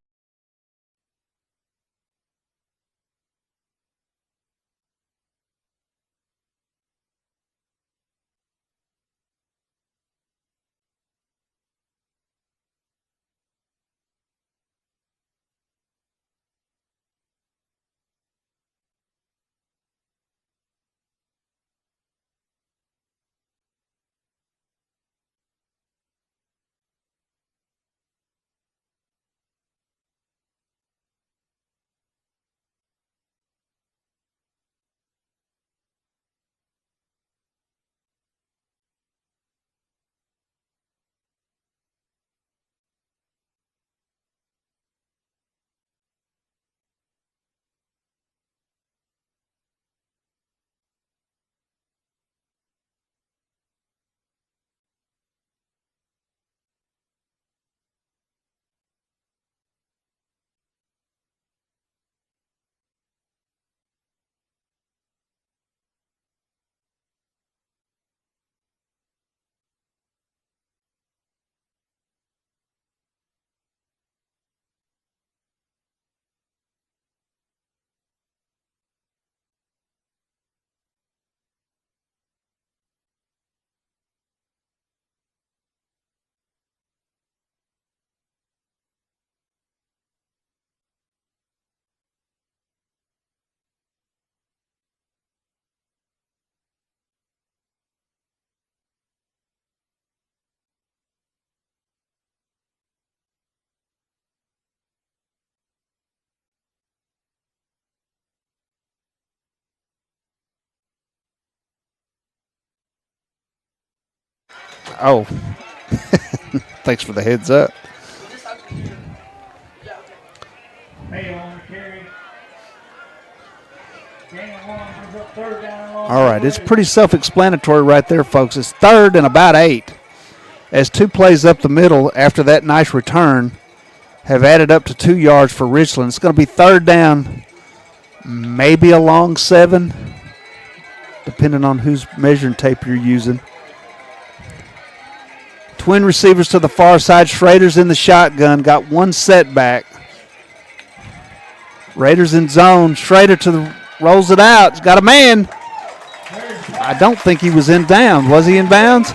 Speaker 1: Oh, thanks for the heads up. All right, it's pretty self-explanatory right there, folks. It's 3rd and about 8. As 2 plays up the middle after that nice return have added up to 2 yards for Richland. It's going to be 3rd down, maybe a long 7, depending on whose measuring tape you're using. Twin receivers to the far side. Schrader's in the shotgun. Got 1 setback. Raiders in zone. Schrader rolls it out. He's got a man. I don't think he was in bounds. Was he in bounds?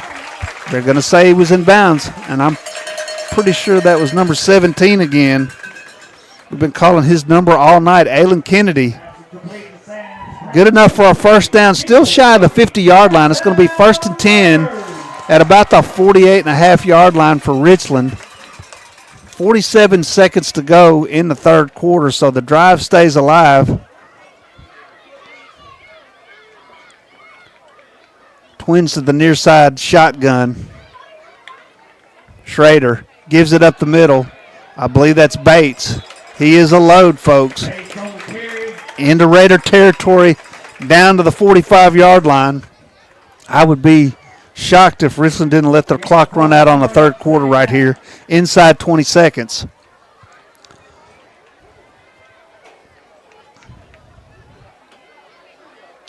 Speaker 1: They're going to say he was in bounds, and I'm pretty sure that was number 17 again. We've been calling his number all night. Alan Kennedy Good enough for a first down. Still shy of the 50-yard line. It's going to be 1st and 10 at about the 48.5-yard line for Richland. 47 seconds to go in the third quarter, so the drive stays alive. Twins to the near side shotgun. Schrader gives it up the middle. I believe that's Bates. He is a load, folks. Into Raider territory, down to the 45-yard line. I would be shocked if Richland didn't let their clock run out on the third quarter right here, inside 20 seconds.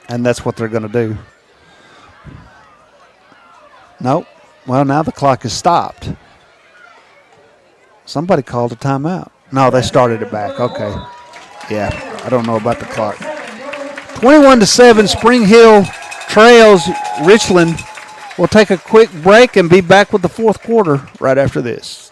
Speaker 1: And that's what they're going to do. Nope. Well, now the clock is stopped. Somebody called a timeout. No, they started it back. Okay. Yeah, I don't know about the clock. 21-7, Spring Hill trails Richland. We'll take a quick break and be back with the fourth quarter right after this.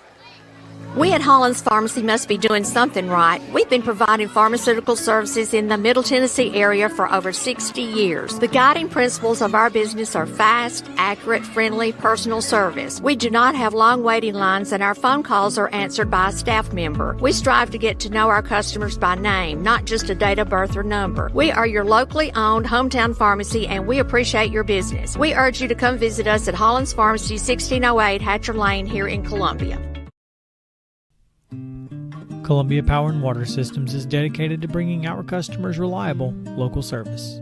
Speaker 5: We at Hollins Pharmacy must be doing something right. We've been providing pharmaceutical services in the Middle Tennessee area for over 60 years. The guiding principles of our business are fast, accurate, friendly, personal service. We do not have long waiting lines, and our phone calls are answered by a staff member. We strive to get to know our customers by name, not just a date of birth or number. We are your locally owned hometown pharmacy, and we appreciate your business. We urge you to come visit us at Hollins Pharmacy, 1608 Hatcher Lane here in Columbia.
Speaker 15: Columbia Power and Water Systems is dedicated to bringing our customers reliable local service.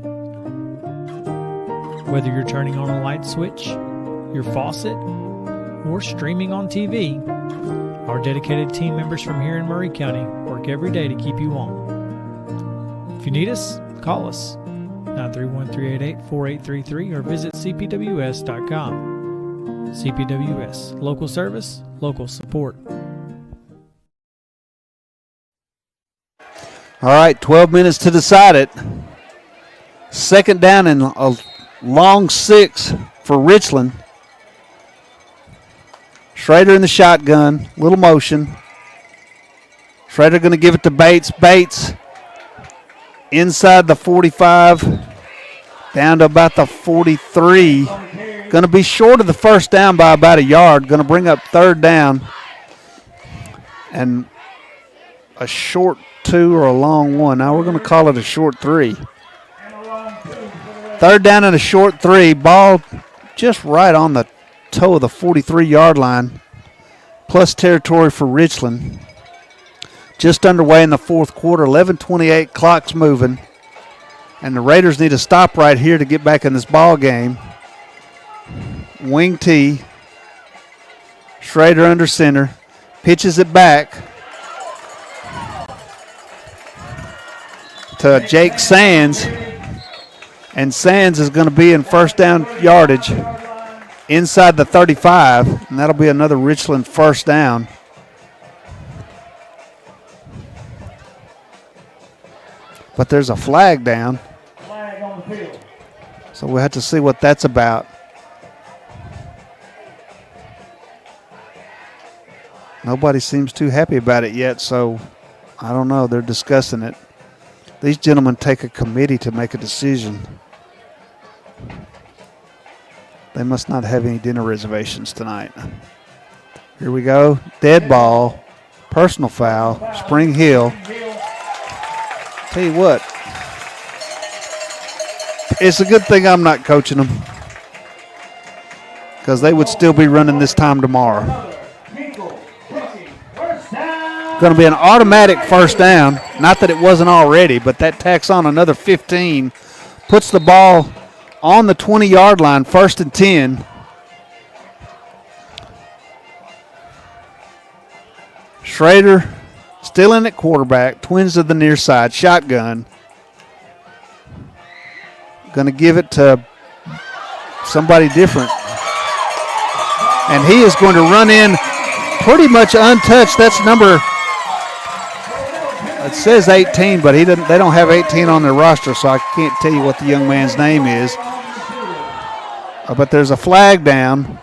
Speaker 15: Whether you're turning on a light switch, your faucet, or streaming on TV, our dedicated team members from here in Murray County work every day to keep you on. If you need us, call us 931-388-4833 or visit cpws.com. CPWS, local service, local support.
Speaker 1: All right, 12 minutes to decide it. Second down and a long 6 for Richland. Schrader in the shotgun, little motion. Schrader going to give it to Bates. Bates inside the 45, down to about the 43. Going to be short of the first down by about a yard. Going to bring up third down and a short 2 or a long 1. Now we're going to call it a short 3. Third down and a short 3. Ball just right on the toe of the 43-yard line. Plus territory for Richland. Just underway in the fourth quarter. 11:28. Clock's moving. And the Raiders need to stop right here to get back in this ball game. Wing T. Schrader under center. Pitches it back to Jake Sands, and Sands is going to be in first down yardage inside the 35, and that'll be another Richland first down. But there's a flag down, so we'll have to see what that's about. Nobody seems too happy about it yet, so I don't know. They're discussing it. These gentlemen take a committee to make a decision. They must not have any dinner reservations tonight. Here we go. Dead ball. Personal foul. Spring Hill. Tell you what. It's a good thing I'm not coaching them, because they would still be running this time tomorrow. Going to be an automatic first down. Not that it wasn't already, but that tacks on another 15. Puts the ball on the 20-yard line, 1st and 10. Schrader still in at quarterback. Twins to the near side. Shotgun. Going to give it to somebody different. And he is going to run in pretty much untouched. That's number... It says 18, but they don't have 18 on their roster, so I can't tell you what the young man's name is. But there's a flag down.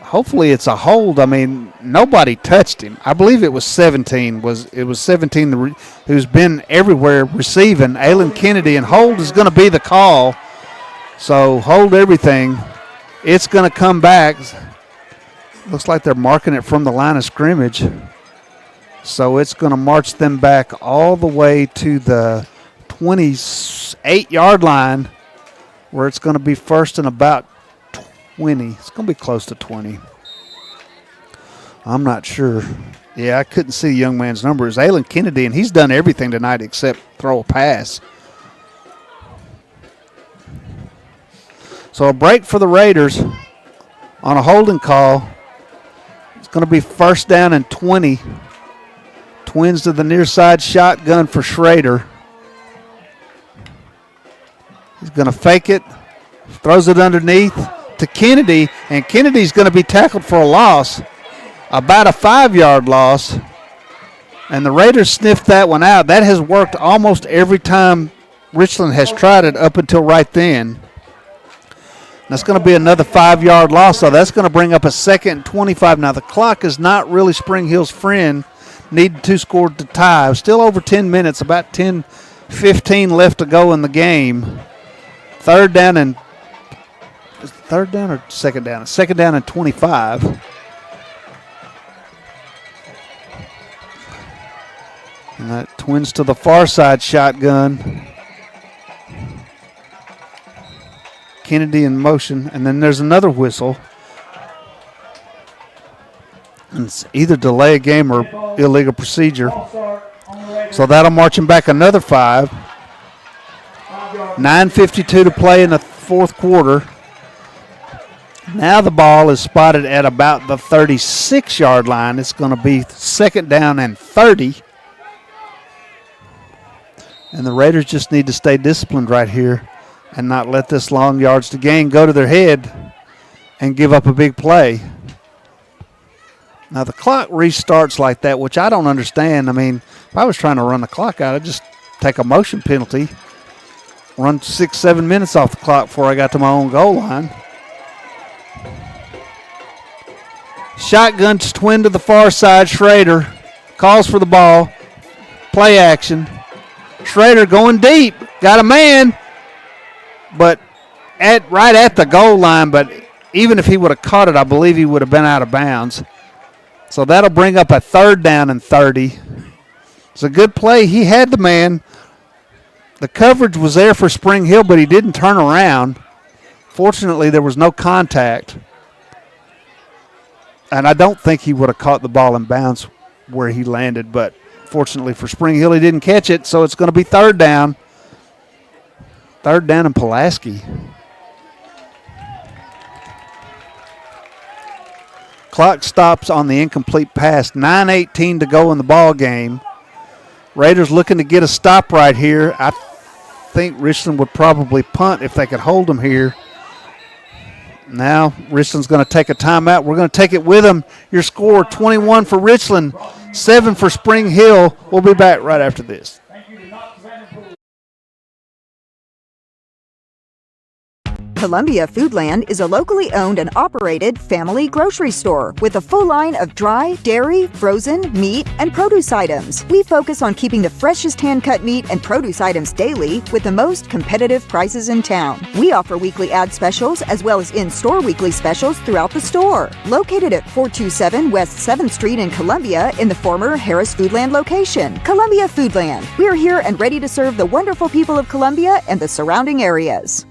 Speaker 1: hopefully it's a hold. I mean, nobody touched him. I believe it was 17. It was 17 who's been everywhere receiving, Aylin Kennedy, and hold is going to be the call. So hold everything. It's going to come back. Looks like they're marking it from the line of scrimmage. So it's going to march them back all the way to the 28-yard line, where it's going to be first and about 20. It's going to be close to 20. I'm not sure. Yeah, I couldn't see the young man's number. It's Aylin Kennedy, and he's done everything tonight except throw a pass. So a break for the Raiders on a holding call. It's going to be first down and 20. Twins to the near side shotgun for Schrader. He's going to fake it, throws it underneath to Kennedy, and Kennedy's going to be tackled for a loss, about a 5-yard loss. And the Raiders sniffed that one out. That has worked almost every time Richland has tried it up until right then. That's going to be another 5-yard loss, so that's going to bring up a 2nd and 25. Now, the clock is not really Spring Hill's friend. Needed 2 scores to tie. Still over 10 minutes, about 10-15 left to go in the game. Third down or second down? Second down and 25. And that Twins to the far side shotgun. Kennedy in motion, and then there's another whistle. And it's either delay a game or illegal procedure. So that'll march him back another 5. 9:52 to play in the fourth quarter. Now the ball is spotted at about the 36-yard line. It's going to be second down and 30. And the Raiders just need to stay disciplined right here and not let this long yards to gain go to their head and give up a big play. Now the clock restarts like that, which I don't understand. I mean, if I was trying to run the clock out, I'd just take a motion penalty, run 6-7 minutes off the clock before I got to my own goal line. Shotgun twin to the far side. Schrader calls for the ball. Play action. Schrader going deep. Got a man, but right at the goal line. But even if he would have caught it, I believe he would have been out of bounds. So that'll bring up a third down and 30. It's a good play. He had the man. The coverage was there for Spring Hill, but he didn't turn around. Fortunately, there was no contact. And I don't think he would have caught the ball in bounds where he landed, but fortunately for Spring Hill, he didn't catch it, so it's going to be third down. Third down and Pulaski. Clock stops on the incomplete pass. 9:18 to go in the ball game. Raiders looking to get a stop right here. I think Richland would probably punt if they could hold them here. Now Richland's going to take a timeout. We're going to take it with them. Your score, 21 for Richland, 7 for Spring Hill. We'll be back right after this.
Speaker 8: Columbia Foodland is a locally owned and operated family grocery store with a full line of dry, dairy, frozen, meat, and produce items. We focus on keeping the freshest hand-cut meat and produce items daily with the most competitive prices in town. We offer weekly ad specials as well as in-store weekly specials throughout the store. Located at 427 West 7th Street in Columbia in the former Harris Foodland location. Columbia Foodland. We're here and ready to serve the wonderful people of Columbia and the surrounding areas.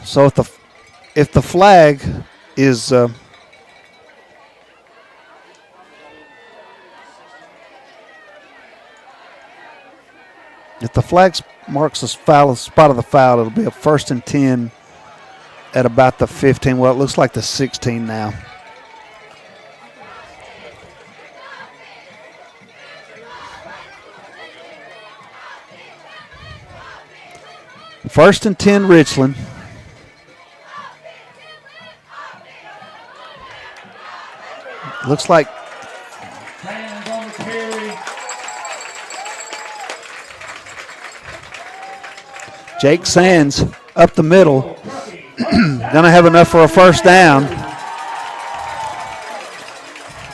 Speaker 1: So if the flag is if the flag marks the spot of the foul, it'll be a 1st and 10 at about the 15. Well, it looks like the 16 now. First and 10, Richland. Looks like Jake Sands up the middle. Gonna have enough for a 1st down.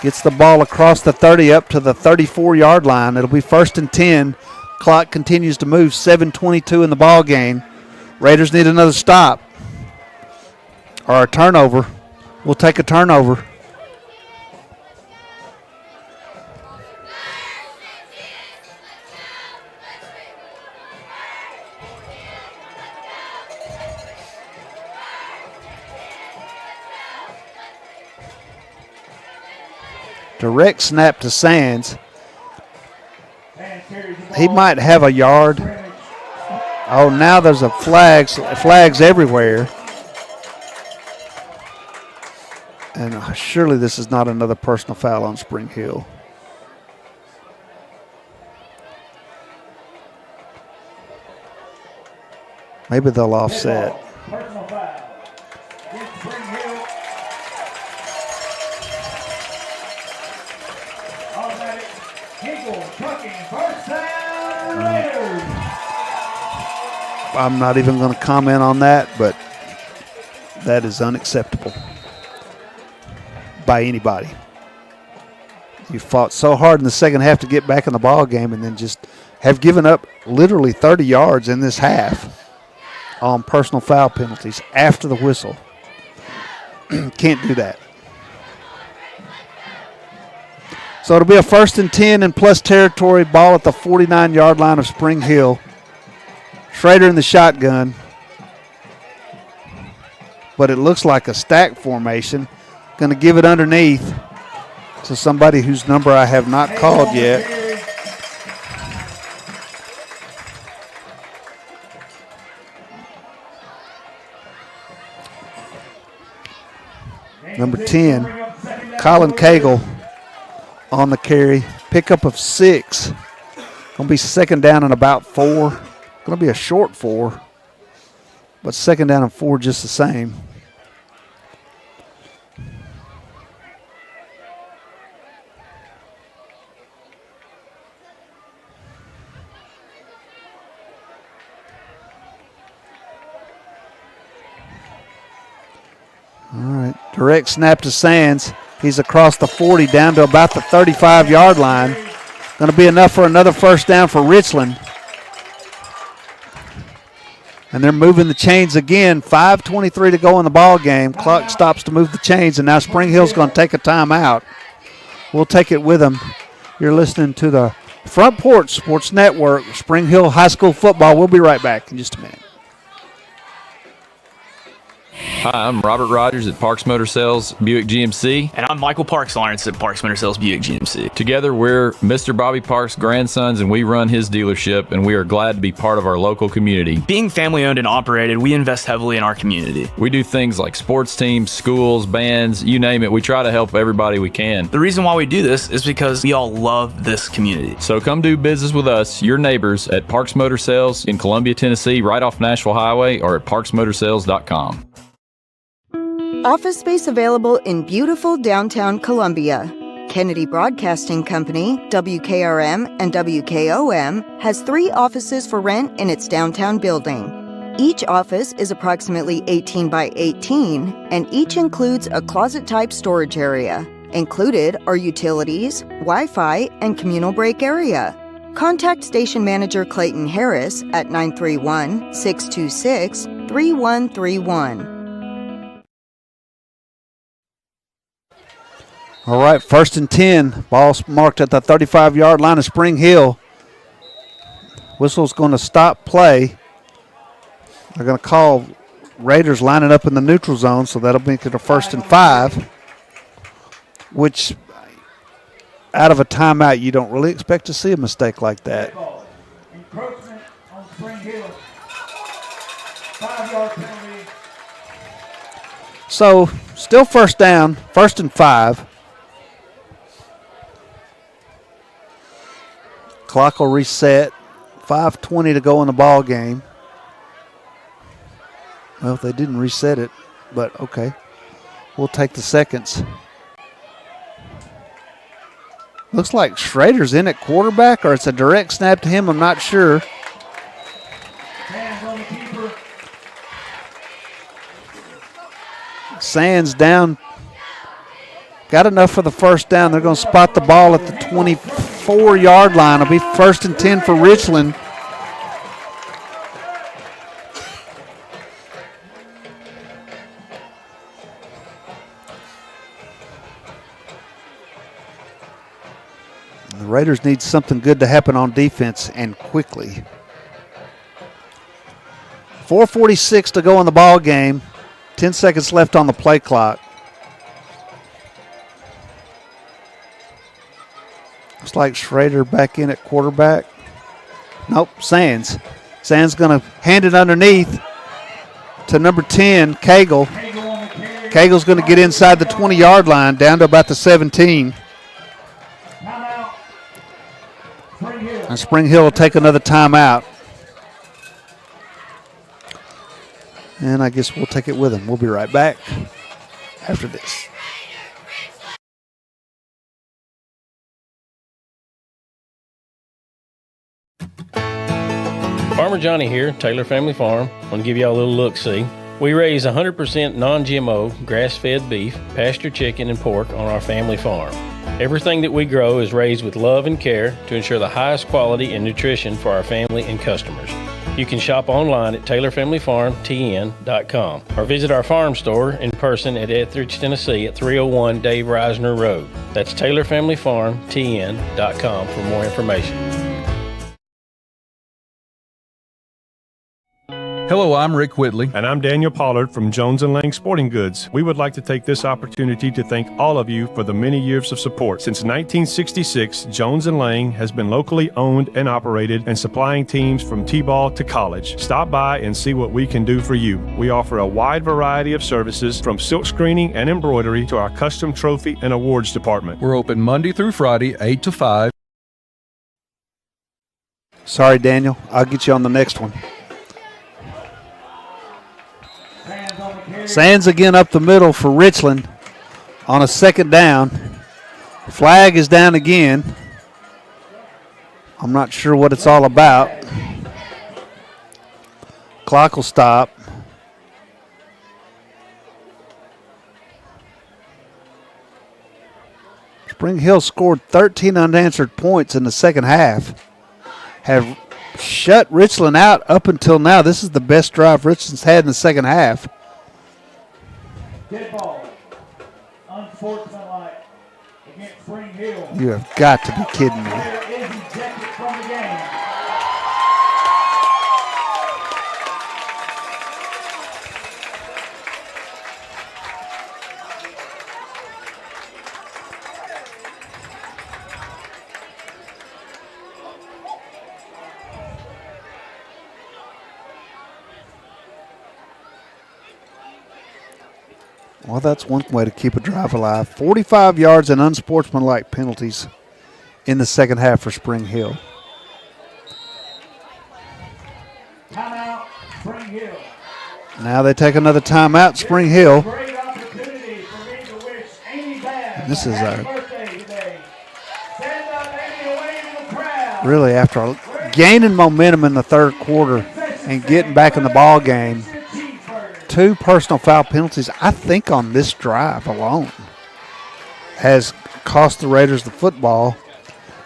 Speaker 1: Gets the ball across the 30 up to the 34-yard line. It'll be 1st and 10. Clock continues to move. 7:22 in the ball game. Raiders need another stop or a turnover. We'll take a turnover. Direct snap to Sands. He might have a yard. Oh, now there's flags everywhere. And surely this is not another personal foul on Spring Hill. Maybe they'll offset.
Speaker 11: Personal foul. Against Spring Hill. Automatic Eagle trucking 1st down Raiders.
Speaker 1: I'm not even going to comment on that, but that is unacceptable by anybody. You fought so hard in the second half to get back in the ball game and then just have given up literally 30 yards in this half on personal foul penalties after the whistle. Can't do that. So it'll be a 1st and 10 in plus territory, ball at the 49-yard line of Spring Hill. Schrader in the shotgun. But it looks like a stack formation. Going to give it underneath to somebody whose number I have not called yet. Number 10, Colin Cagle on the carry. Pickup of 6. Going to be 2nd down and about 4. Going to be a short 4, but 2nd down and 4 just the same. All right, direct snap to Sands. He's across the 40 down to about the 35-yard line. Going to be enough for another 1st down for Richland. And they're moving the chains again. 5:23 to go in the ball game. Clock stops to move the chains, and now Spring Hill's going to take a timeout. We'll take it with them. You're listening to the Front Porch Sports Network, Spring Hill High School football. We'll be right back in just a minute.
Speaker 3: Hi, I'm Robert Rogers at Parks Motor Sales Buick GMC.
Speaker 4: And I'm Michael Parks Lawrence at Parks Motor Sales Buick GMC.
Speaker 3: Together, we're Mr. Bobby Parks' grandsons, and we run his dealership, and we are glad to be part of our local community.
Speaker 4: Being family owned and operated, we invest heavily in our community.
Speaker 3: We do things like sports teams, schools, bands, you name it. We try to help everybody we can.
Speaker 4: The reason why we do this is because we all love this community.
Speaker 3: So come do business with us, your neighbors, at Parks Motor Sales in Columbia, Tennessee, right off Nashville Highway, or at parksmotorsales.com.
Speaker 2: Office space available in beautiful downtown Columbia. Kennedy Broadcasting Company, WKRM and WKOM, has 3 offices for rent in its downtown building. Each office is approximately 18 by 18, and each includes a closet-type storage area. Included are utilities, Wi-Fi, and communal break area. Contact Station Manager Clayton Harris at 931-626-3131.
Speaker 1: All right, 1st and 10. Ball's marked at the 35-yard line of Spring Hill. Whistle's going to stop play. They're going to call Raiders lining up in the neutral zone, so that'll make it a 1st and 5, which out of a timeout, you don't really expect to see a mistake like that.
Speaker 11: Encroachment on Spring Hill. 5-yard penalty.
Speaker 1: So still first down, 1st and 5. Clock will reset. 5:20 to go in the ball game. Well, they didn't reset it, but okay. We'll take the seconds. Looks like Schrader's in at quarterback, or it's a direct snap to him. I'm not sure.
Speaker 11: Hands on the keeper.
Speaker 1: Sands down. Got enough for the first down. They're going to spot the ball at the 24-yard line. It'll be 1st and 10 for Richland. The Raiders need something good to happen on defense, and quickly. 4:46 to go in the ball game. 10 seconds left on the play clock. Looks like Schrader back in at quarterback. Nope, Sands. Sands going to hand it underneath to number 10, Cagle. Cagle's going to get inside the 20-yard line, down to about the 17. And Spring Hill will take another timeout. And I guess we'll take it with them. We'll be right back after this.
Speaker 12: Farmer Johnny here, Taylor Family Farm. I want to give y'all a little look-see. We raise 100% non-GMO, grass-fed beef, pasture chicken, and pork on our family farm. Everything that we grow is raised with love and care to ensure the highest quality and nutrition for our family and customers. You can shop online at TaylorFamilyFarmTN.com or visit our farm store in person at Etheridge, Tennessee at 301 Dave Reisner Road. That's TaylorFamilyFarmTN.com for more information.
Speaker 10: Hello, I'm Rick Whitley.
Speaker 22: And I'm Daniel Pollard from Jones & Lang Sporting Goods. We would like to take this opportunity to thank all of you for the many years of support. Since 1966, Jones & Lang has been locally owned and operated and supplying teams from T-ball to college. Stop by and see what we can do for you. We offer a wide variety of services from silk screening and embroidery to our custom trophy and awards department.
Speaker 10: We're open Monday through Friday, 8 to 5.
Speaker 1: Sorry, Daniel. I'll get you on the next one. Sands again up the middle for Richland on a 2nd down. Flag is down again. I'm not sure what it's all about. Clock will stop. Spring Hill scored 13 unanswered points in the second half. Have shut Richland out up until now. This is the best drive Richland's had in the second half.
Speaker 11: Dead ball. Unsportsmanlike against Spring Hill.
Speaker 1: You have got to be kidding me.
Speaker 11: Player is ejected from the game.
Speaker 1: Well, that's one way to keep a drive alive. 45 yards and unsportsmanlike penalties in the second half for Spring Hill.
Speaker 11: Timeout, Spring Hill.
Speaker 1: Now they take another timeout, Spring Hill.
Speaker 11: Great opportunity for me to wish Amy Bass
Speaker 1: This is
Speaker 11: happy birthday today. Stand up, Amy, away to the crowd.
Speaker 1: really after gaining momentum in the third quarter and getting back in the ball game. 2 personal foul penalties, I think, on this drive alone has cost the Raiders the football.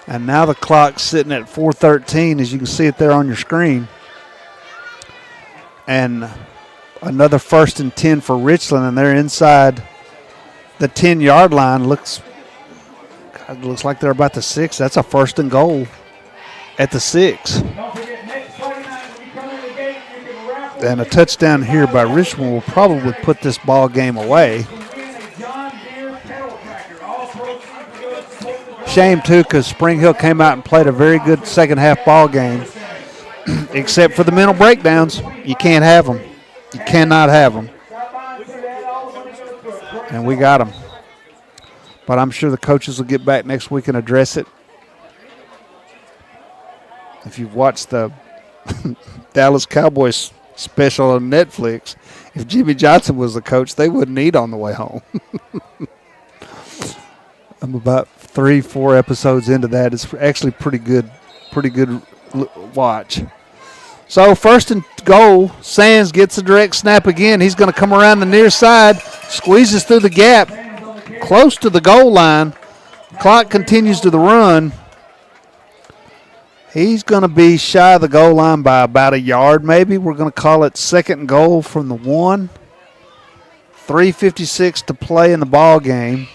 Speaker 1: And now the clock's sitting at 4:13, as you can see it there on your screen. And another 1st and 10 for Richland, and they're inside the 10-yard line. Looks like they're about the 6. That's a 1st and goal at the 6.
Speaker 11: Don't forget, next Friday night when you come in the gate, you can wrap
Speaker 1: And a touchdown here by Richland will probably put this ball game away. Shame, too, because Spring Hill came out and played a very good second half ball game. Except for the mental breakdowns. You can't have them. You cannot have them. And we got them. But I'm sure the coaches will get back next week and address it. If you've watched the Dallas Cowboys special on Netflix, if Jimmy Johnson was the coach, they wouldn't eat on the way home. I'm about 3-4 episodes into that. It's actually pretty good watch. So first and goal, Sands gets a direct snap again. He's going to come around the near side, squeezes through the gap, close to the goal line. Clock continues to the run. He's going to be shy of the goal line by about a yard maybe. We're going to call it second and goal from the 1. 3:56 to play in the ball game.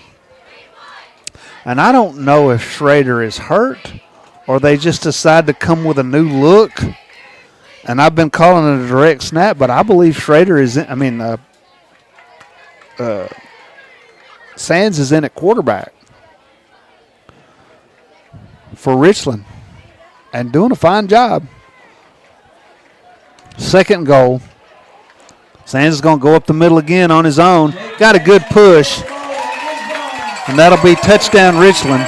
Speaker 1: And I don't know if Schrader is hurt or they just decide to come with a new look. And I've been calling it a direct snap, but I believe Schrader is in, Sands is in at quarterback for Richland and doing a fine job. Second goal. Sands is going to go up the middle again on his own. Got a good push. And that'll be touchdown Richland.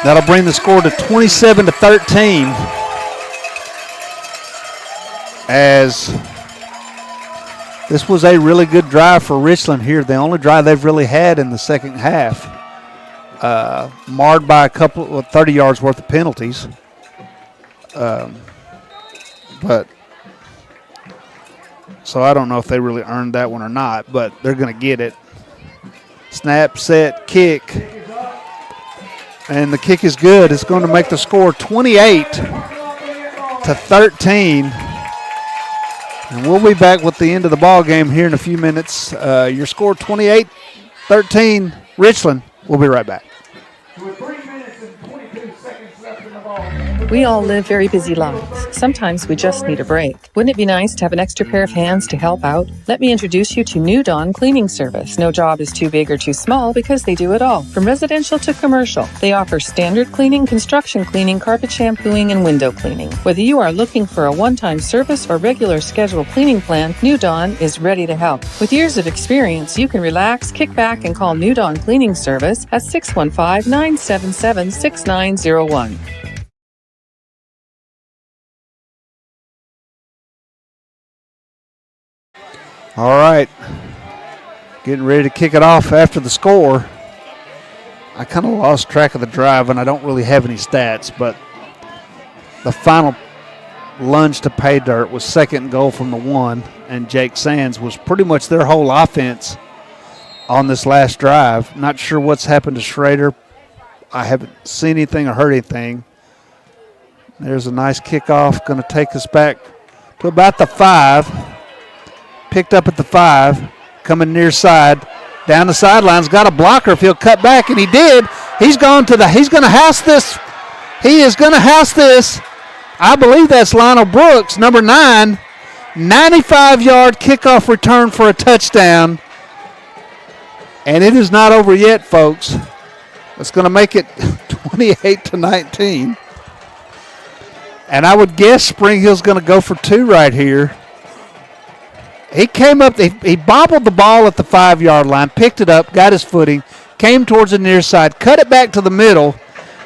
Speaker 1: That'll bring the score to 27-13. As this was a really good drive for Richland here. The only drive they've really had in the second half. Marred by a couple of 30 yards worth of penalties. But so I don't know if they really earned that one or not, but they're going to get it. Snap, set, kick. And the kick is good. It's going to make the score 28-13. And we'll be back with the end of the ball game here in a few minutes. Your score 28-13 Richland. We'll be right back.
Speaker 19: We all live very busy lives. Sometimes we just need a break. Wouldn't it be nice to have an extra pair of hands to help out? Let me introduce you to New Dawn Cleaning Service. No job is too big or too small because they do it all. From residential to commercial, they offer standard cleaning, construction cleaning, carpet shampooing, and window cleaning. Whether you are looking for a one-time service or regular scheduled cleaning plan, New Dawn is ready to help. With years of experience, you can relax, kick back, and call New Dawn Cleaning Service at 615-977-6901.
Speaker 1: All right, getting ready to kick it off after the score. I kind of lost track of the drive, and I don't really have any stats, but the final lunge to pay dirt was second and goal from the 1, and Jake Sands was pretty much their whole offense on this last drive. Not sure what's happened to Schrader. I haven't seen anything or heard anything. There's a nice kickoff, going to take us back to about the 5. Picked up at the 5, coming near side, down the sidelines, got a blocker if he'll cut back, and he did. He's going to house this. He is going to house this. I believe that's Lionel Brooks, number 9, 95-yard kickoff return for a touchdown. And it is not over yet, folks. It's going to make it 28-19. And I would guess Spring Hill's going to go for 2 right here. He came up, he bobbled the ball at the 5-yard line, picked it up, got his footing, came towards the near side, cut it back to the middle,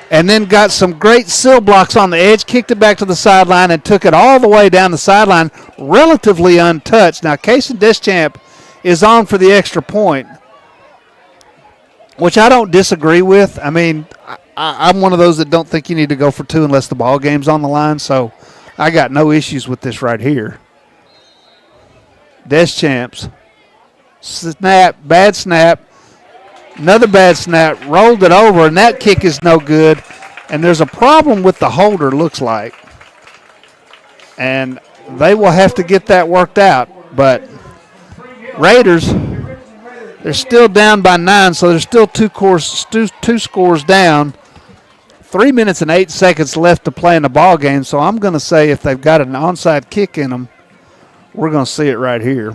Speaker 1: and then got some great sill blocks on the edge, kicked it back to the sideline, and took it all the way down the sideline, relatively untouched. Now, Casey Deschamps is on for the extra point, which I don't disagree with. I mean, I'm one of those that don't think you need to go for 2 unless the ball game's on the line, so I got no issues with this right here. Deschamps, snap, bad snap, another bad snap, rolled it over, and that kick is no good. And there's a problem with the holder, looks like. And they will have to get that worked out. But Raiders, they're still down by 9, so there's still two scores down. 3 minutes and 8 seconds left to play in the ball game, so I'm going to say if they've got an onside kick in them, we're going to see it right here.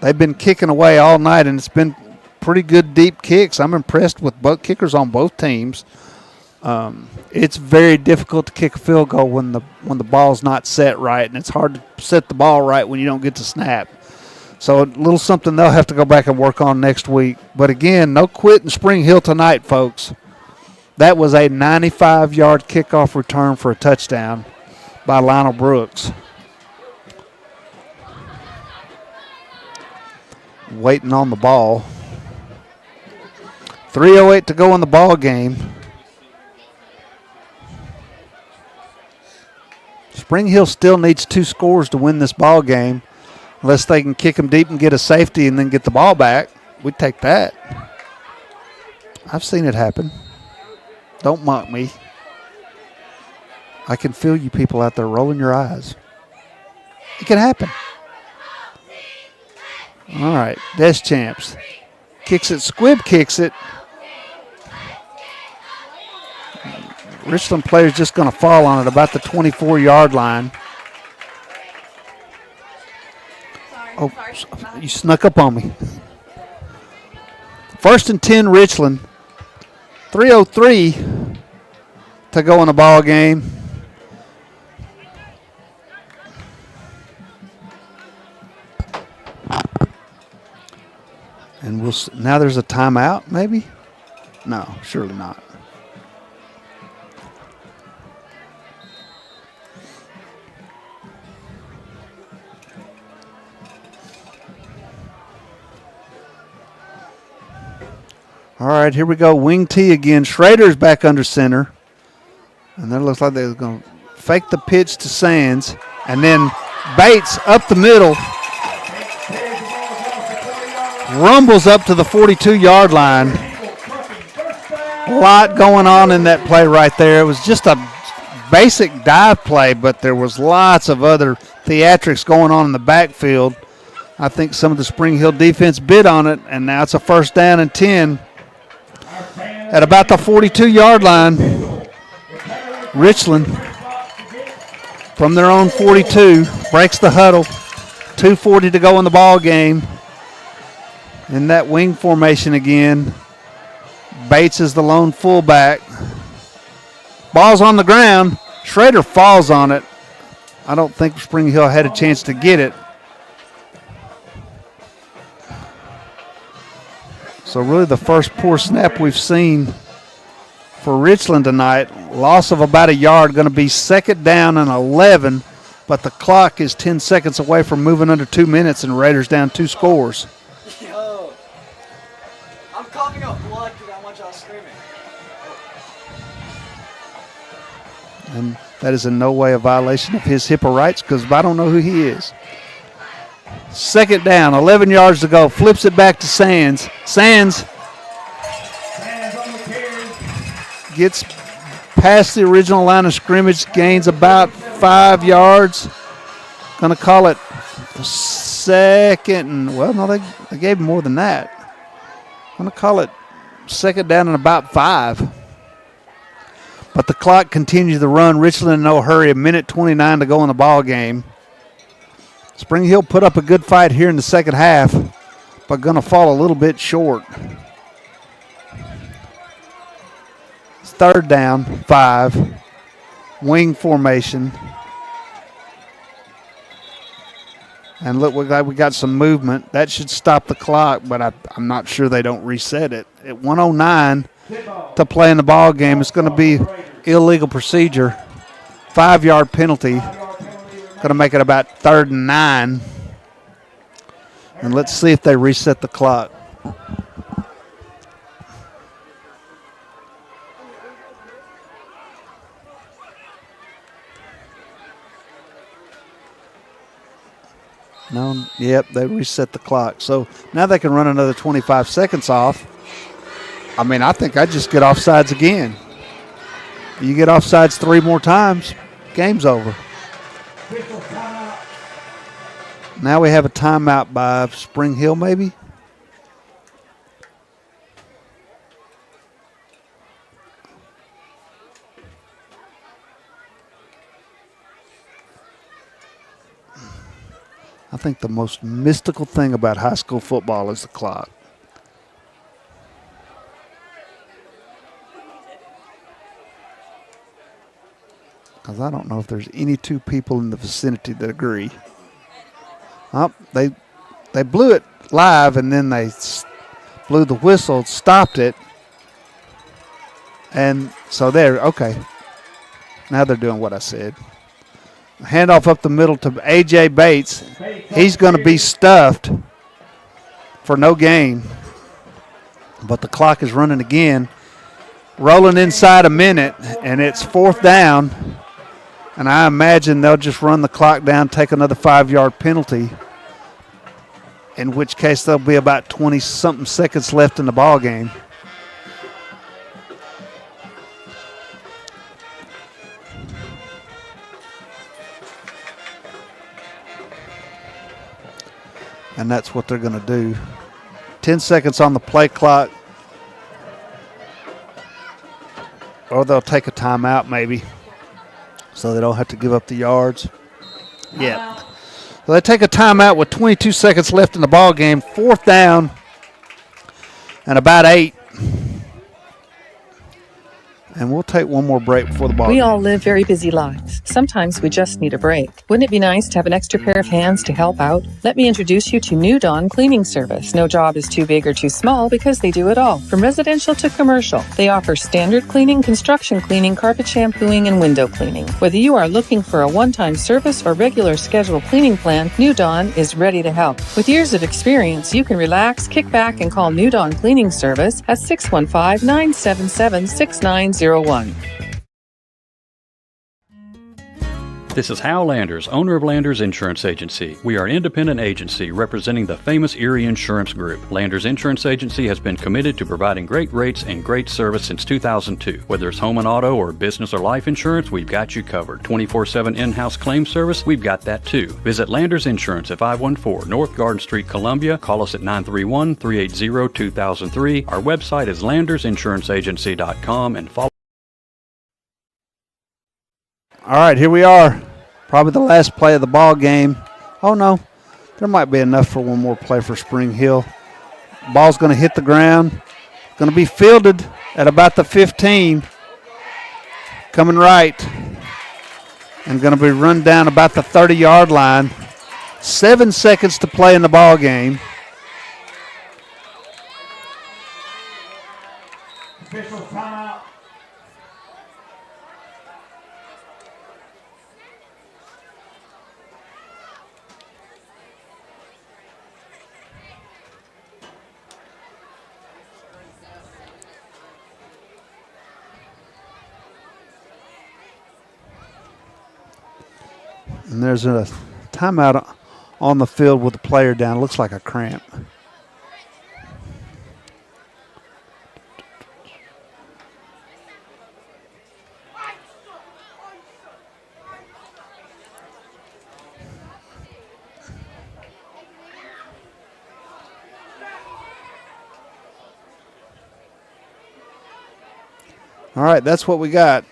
Speaker 1: They've been kicking away all night, and it's been pretty good deep kicks. I'm impressed with both kickers on both teams. It's very difficult to kick a field goal when the ball's not set right, and it's hard to set the ball right when you don't get to snap. So a little something they'll have to go back and work on next week. But again, no quit in Spring Hill tonight, folks. That was a 95-yard kickoff return for a touchdown by Lionel Brooks. Waiting on the ball. 3:08 to go in the ball game. Spring Hill still needs 2 scores to win this ball game. Unless they can kick them deep and get a safety and then get the ball back, we'd take that. I've seen it happen. Don't mock me. I can feel you people out there rolling your eyes. It can happen. All right, Deschamps kicks it. Squibb kicks it. Richland player's just going to fall on it about the 24-yard line. Oh, you snuck up on me. 1st and 10, Richland. 3:03 to go in the ball game. And now there's a timeout, maybe? No, surely not. All right, here we go. Wing T again. Schrader's back under center. And that looks like they're going to fake the pitch to Sands. And then Bates up the middle. Rumbles up to the 42-yard line. A lot going on in that play right there. It was just a basic dive play, but there was lots of other theatrics going on in the backfield. I think some of the Spring Hill defense bid on it, and now it's a 1st down and 10. At about the 42-yard line, Richland, from their own 42, breaks the huddle. 2:40 to go in the ball game. In that wing formation again, Bates is the lone fullback. Ball's on the ground. Schrader falls on it. I don't think Spring Hill had a chance to get it. So really the first poor snap we've seen for Richland tonight. Loss of about a yard, going to be 2nd down and 11, but the clock is 10 seconds away from moving under 2 minutes, and Raiders down 2 scores.
Speaker 13: Yo, I'm coughing up blood because I want y'all screaming.
Speaker 1: And that is in no way a violation of his HIPAA rights because I don't know who he is. 2nd down, 11 yards to go. Flips it back to Sands. Sands gets past the original line of scrimmage, gains about 5 yards. Going to call it 2nd and, well, no, they gave him more than that. Going to call it 2nd down and about 5. But the clock continues to run. Richland in no hurry. 1:29 to go in the ball game. Spring Hill put up a good fight here in the second half, but going to fall a little bit short. It's 3rd down, 5. Wing formation. And look, we got some movement. That should stop the clock, but I'm not sure they don't reset it. At 1:09 to play in the ball game, it's going to be illegal procedure. 5-yard penalty. Going to make it about 3rd and 9. And let's see if they reset the clock. No, yep, they reset the clock. So now they can run another 25 seconds off. I mean, I think I'd just get offsides again. You get offsides 3 more times, game's over. Now we have a timeout by Spring Hill, maybe. think the most mystical thing about high school football is the clock. Because I don't know if there's any two people in the vicinity that agree. Oh, they blew it live, and then they blew the whistle, stopped it. And so there, okay. Now they're doing what I said. Handoff up the middle to A.J. Bates. He's going to be stuffed for no gain. But the clock is running again. Rolling inside a minute, and it's 4th down. And I imagine they'll just run the clock down, take another 5-yard penalty, in which case there'll be about 20-something seconds left in the ball game. And that's what they're going to do. 10 seconds on the play clock. Or they'll take a timeout maybe, so they don't have to give up the yards. Yeah. So they take a timeout with 22 seconds left in the ball game. 4th down and about 8. And we'll take one more break before the ball
Speaker 19: We
Speaker 1: game.
Speaker 19: all live very busy lives. Sometimes we just need a break. Wouldn't it be nice to have an extra pair of hands to help out? Let me introduce you to New Dawn Cleaning Service. No job is too big or too small because they do it all. From residential to commercial, they offer standard cleaning, construction cleaning, carpet shampooing, and window cleaning. Whether you are looking for a one-time service or regular scheduled cleaning plan, New Dawn is ready to help. With years of experience, you can relax, kick back, and call New Dawn Cleaning Service at 615-977-6901.
Speaker 20: This is Hal Landers, owner of Landers Insurance Agency. We are an independent agency representing the famous Erie Insurance Group. Landers Insurance Agency has been committed to providing great rates and great service since 2002. Whether it's home and auto or business or life insurance, we've got you covered. 24/7 in-house claim service, we've got that too. Visit Landers Insurance at 514 North Garden Street, Columbia. Call us at 931-380-2003. Our website is landersinsuranceagency.com and follow.
Speaker 1: All right, here we are. Probably the last play of the ball game. Oh, no. There might be enough for one more play for Spring Hill. Ball's going to hit the ground. Going to be fielded at about the 15. Coming right. And going to be run down about the 30-yard line. 7 seconds to play in the ball game.
Speaker 11: Official timeout.
Speaker 1: And there's a timeout on the field with the player down. It looks like a cramp. All right, that's what we got.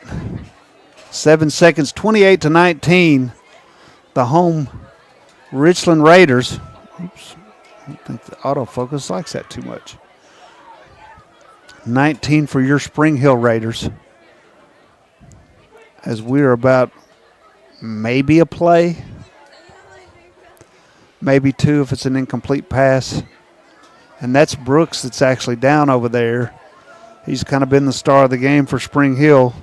Speaker 1: 7 seconds, 28-19. The home Richland Raiders. Oops, I don't think the autofocus likes that too much. 19 for your Spring Hill Raiders. As we're about maybe a play, maybe two if it's an incomplete pass. And that's Brooks that's actually down over there. He's kind of been the star of the game for Spring Hill.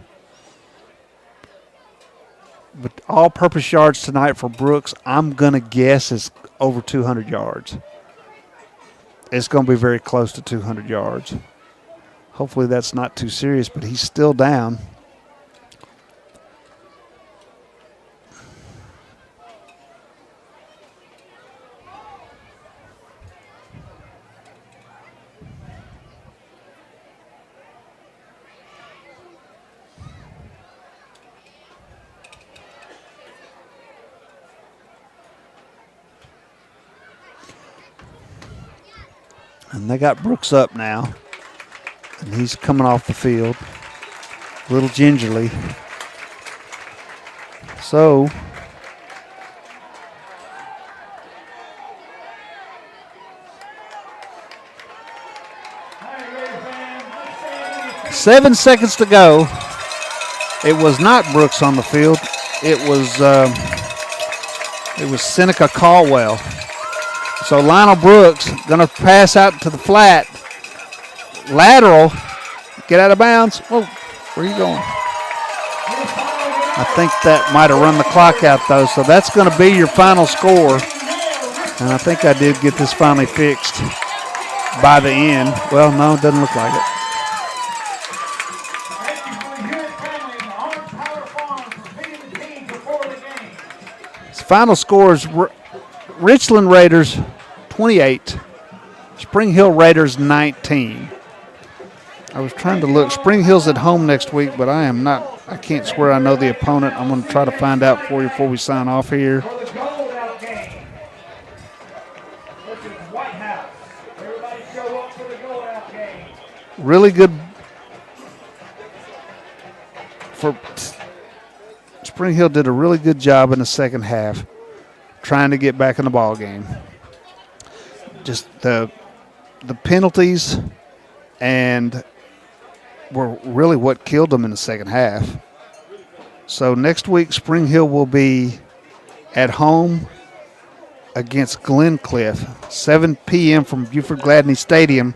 Speaker 1: But all-purpose yards tonight for Brooks, I'm going to guess is over 200 yards. It's going to be very close to 200 yards. Hopefully that's not too serious, but he's still down. And they got Brooks up now. And he's coming off the field a little gingerly. So 7 seconds to go. It was not Brooks on the field. It was Seneca Caldwell. So Lionel Brooks going to pass out to the flat. Lateral. Get out of bounds. Oh, where are you going? I think that might have run the clock out, though. So that's going to be your final score. And I think I did get this finally fixed by the end. Well, no, it doesn't look like it. Final scores, Richland Raiders 28, Spring Hill Raiders 19. I was trying to look. Spring Hill's at home next week, but I can't swear I know the opponent. I'm going to try to find out for you before we sign off here. Really good Spring Hill did a really good job in the second half trying to get back in the ball game. Just the penalties and were really what killed them in the second half. So next week, Spring Hill will be at home against Glencliff, 7 p.m. from Buford Gladney Stadium.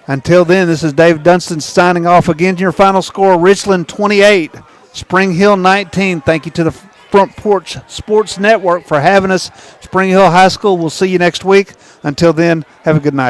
Speaker 1: Until then, this is Dave Dunstan signing off. Again, your final score, Richland 28, Spring Hill 19. Thank you to the Front Porch Sports Network for having us. Spring Hill High School, we'll see you next week. Until then, have a good night, everybody.